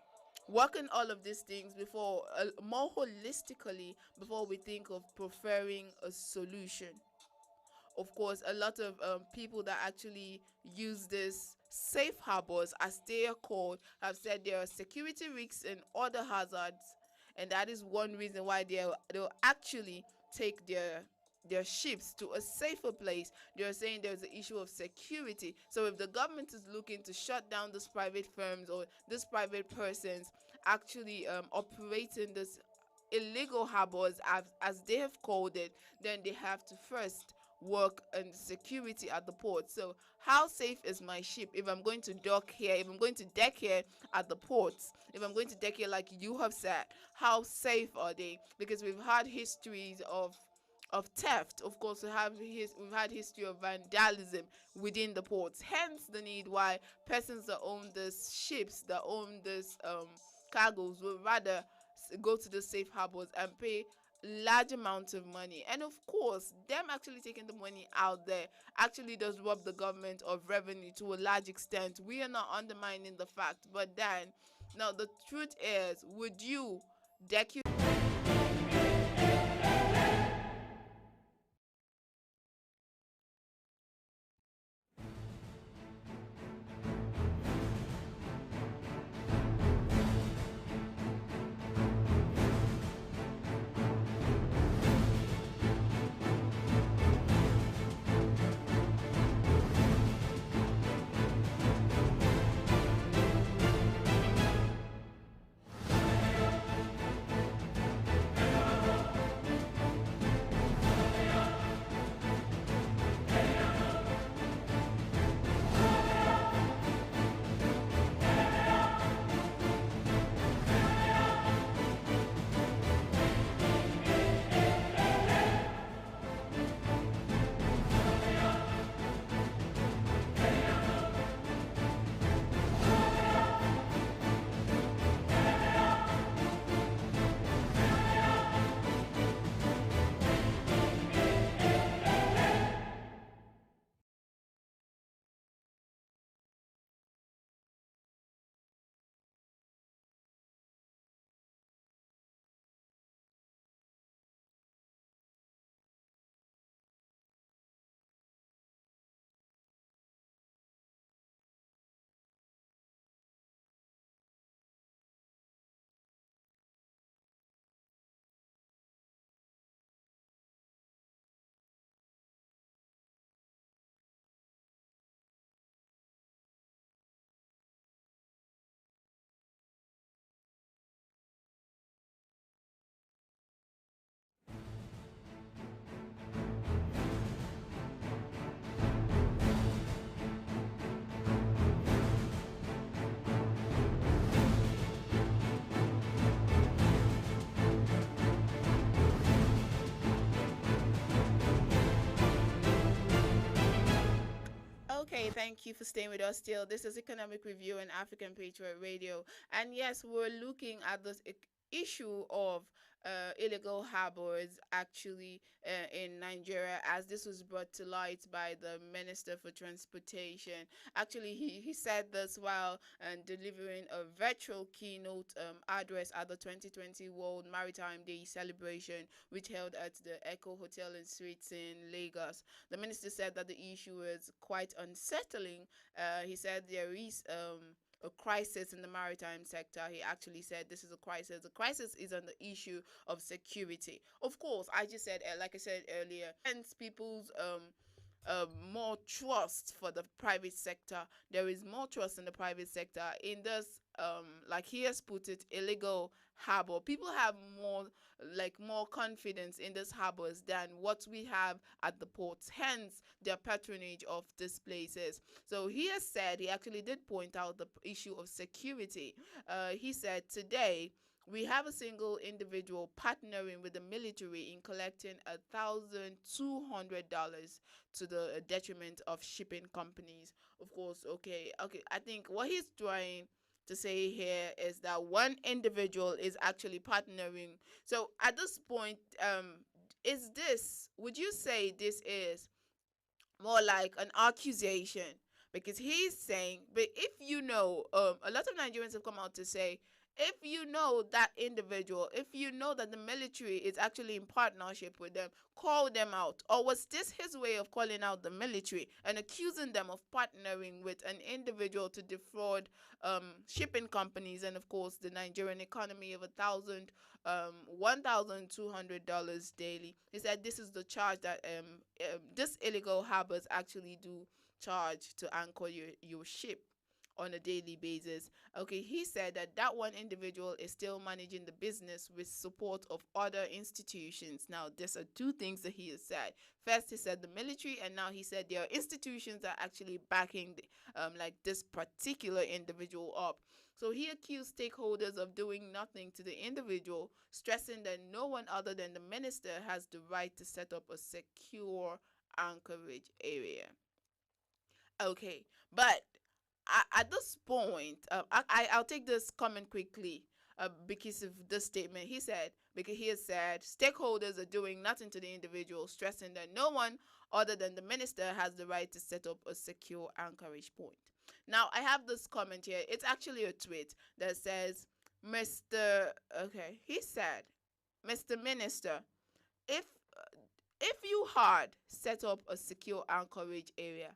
work on all of these things before, more holistically, before we think of preferring a solution. Of course, a lot of people that actually use this safe harbors, as they are called, have said there are security risks and other hazards, and that is one reason why they'll actually take their ships to a safer place. They're saying there's an issue of security. So if the government is looking to shut down these private firms or these private persons actually operating this illegal harbors, as they have called it, then they have to first work on security at the port. So how safe is my ship if I'm going to dock here, if I'm going to deck here at the ports, if I'm going to deck here like you have said? How safe are they? Because we've had histories of theft. Of course, we've had history of vandalism within the ports, hence the need why persons that own these ships, that own these cargoes, will rather go to the safe harbors and pay large amounts of money. And of course, them actually taking the money out there actually does rob the government of revenue to a large extent. We are not undermining the fact, but then now the truth is, would you deck Okay, thank you for staying with us still. This is Economic Review and African Patriot Radio. And yes, we're looking at this issue of illegal harbors actually in Nigeria, as this was brought to light by the Minister for Transportation. Actually, he said this while delivering a virtual keynote address at the 2020 World Maritime Day celebration, which held at the Echo Hotel and Suites in Lagos. The minister said that the issue is quite unsettling. He said there is a crisis in the maritime sector. He actually said this is a crisis. The crisis is on the issue of security. Of course, I just said, like I said earlier, hence people's more trust for the private sector. There is more trust in the private sector in this, like he has put it, illegal harbor. People have more confidence in these harbors than what we have at the ports, hence their patronage of these places. So he has said, he actually did point out the issue of security. He said today we have a single individual partnering with the military in collecting $1,200 to the detriment of shipping companies. Of course, okay. I think what he's trying to say here is that one individual is actually partnering. So at this point, would you say this is more like an accusation, because he's saying, but if you know, a lot of Nigerians have come out to say, if you know that individual, if you know that the military is actually in partnership with them, call them out. Or was this his way of calling out the military and accusing them of partnering with an individual to defraud shipping companies and of course the Nigerian economy of $1,200 daily? He said this is the charge that this illegal harbors actually do charge to anchor your ship on a daily basis. Okay, he said that that one individual is still managing the business with support of other institutions. Now, these are two things that he has said. First, he said the military, and now he said there are institutions that are actually backing like this particular individual up. So he accused stakeholders of doing nothing to the individual, stressing that no one other than the minister has the right to set up a secure anchorage area. Okay, but at this point, I'll take this comment quickly. because of this statement. He said, because he has said, stakeholders are doing nothing to the individual, stressing that no one other than the minister has the right to set up a secure anchorage point. Now, I have this comment here. It's actually a tweet that says, he said, Mr. Minister, if if you had set up a secure anchorage area,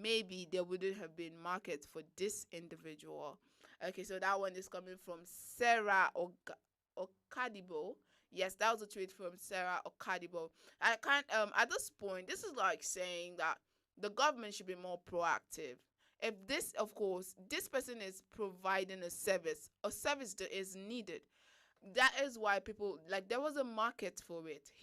maybe there wouldn't have been market for this individual. Okay, so that one is coming from Sarah Okadibo. Yes, that was a tweet from Sarah Okadibo. I can't at this point, this is like saying that the government should be more proactive. If this, of course, this person is providing a service that is needed. That is why people, like, there was a market for it.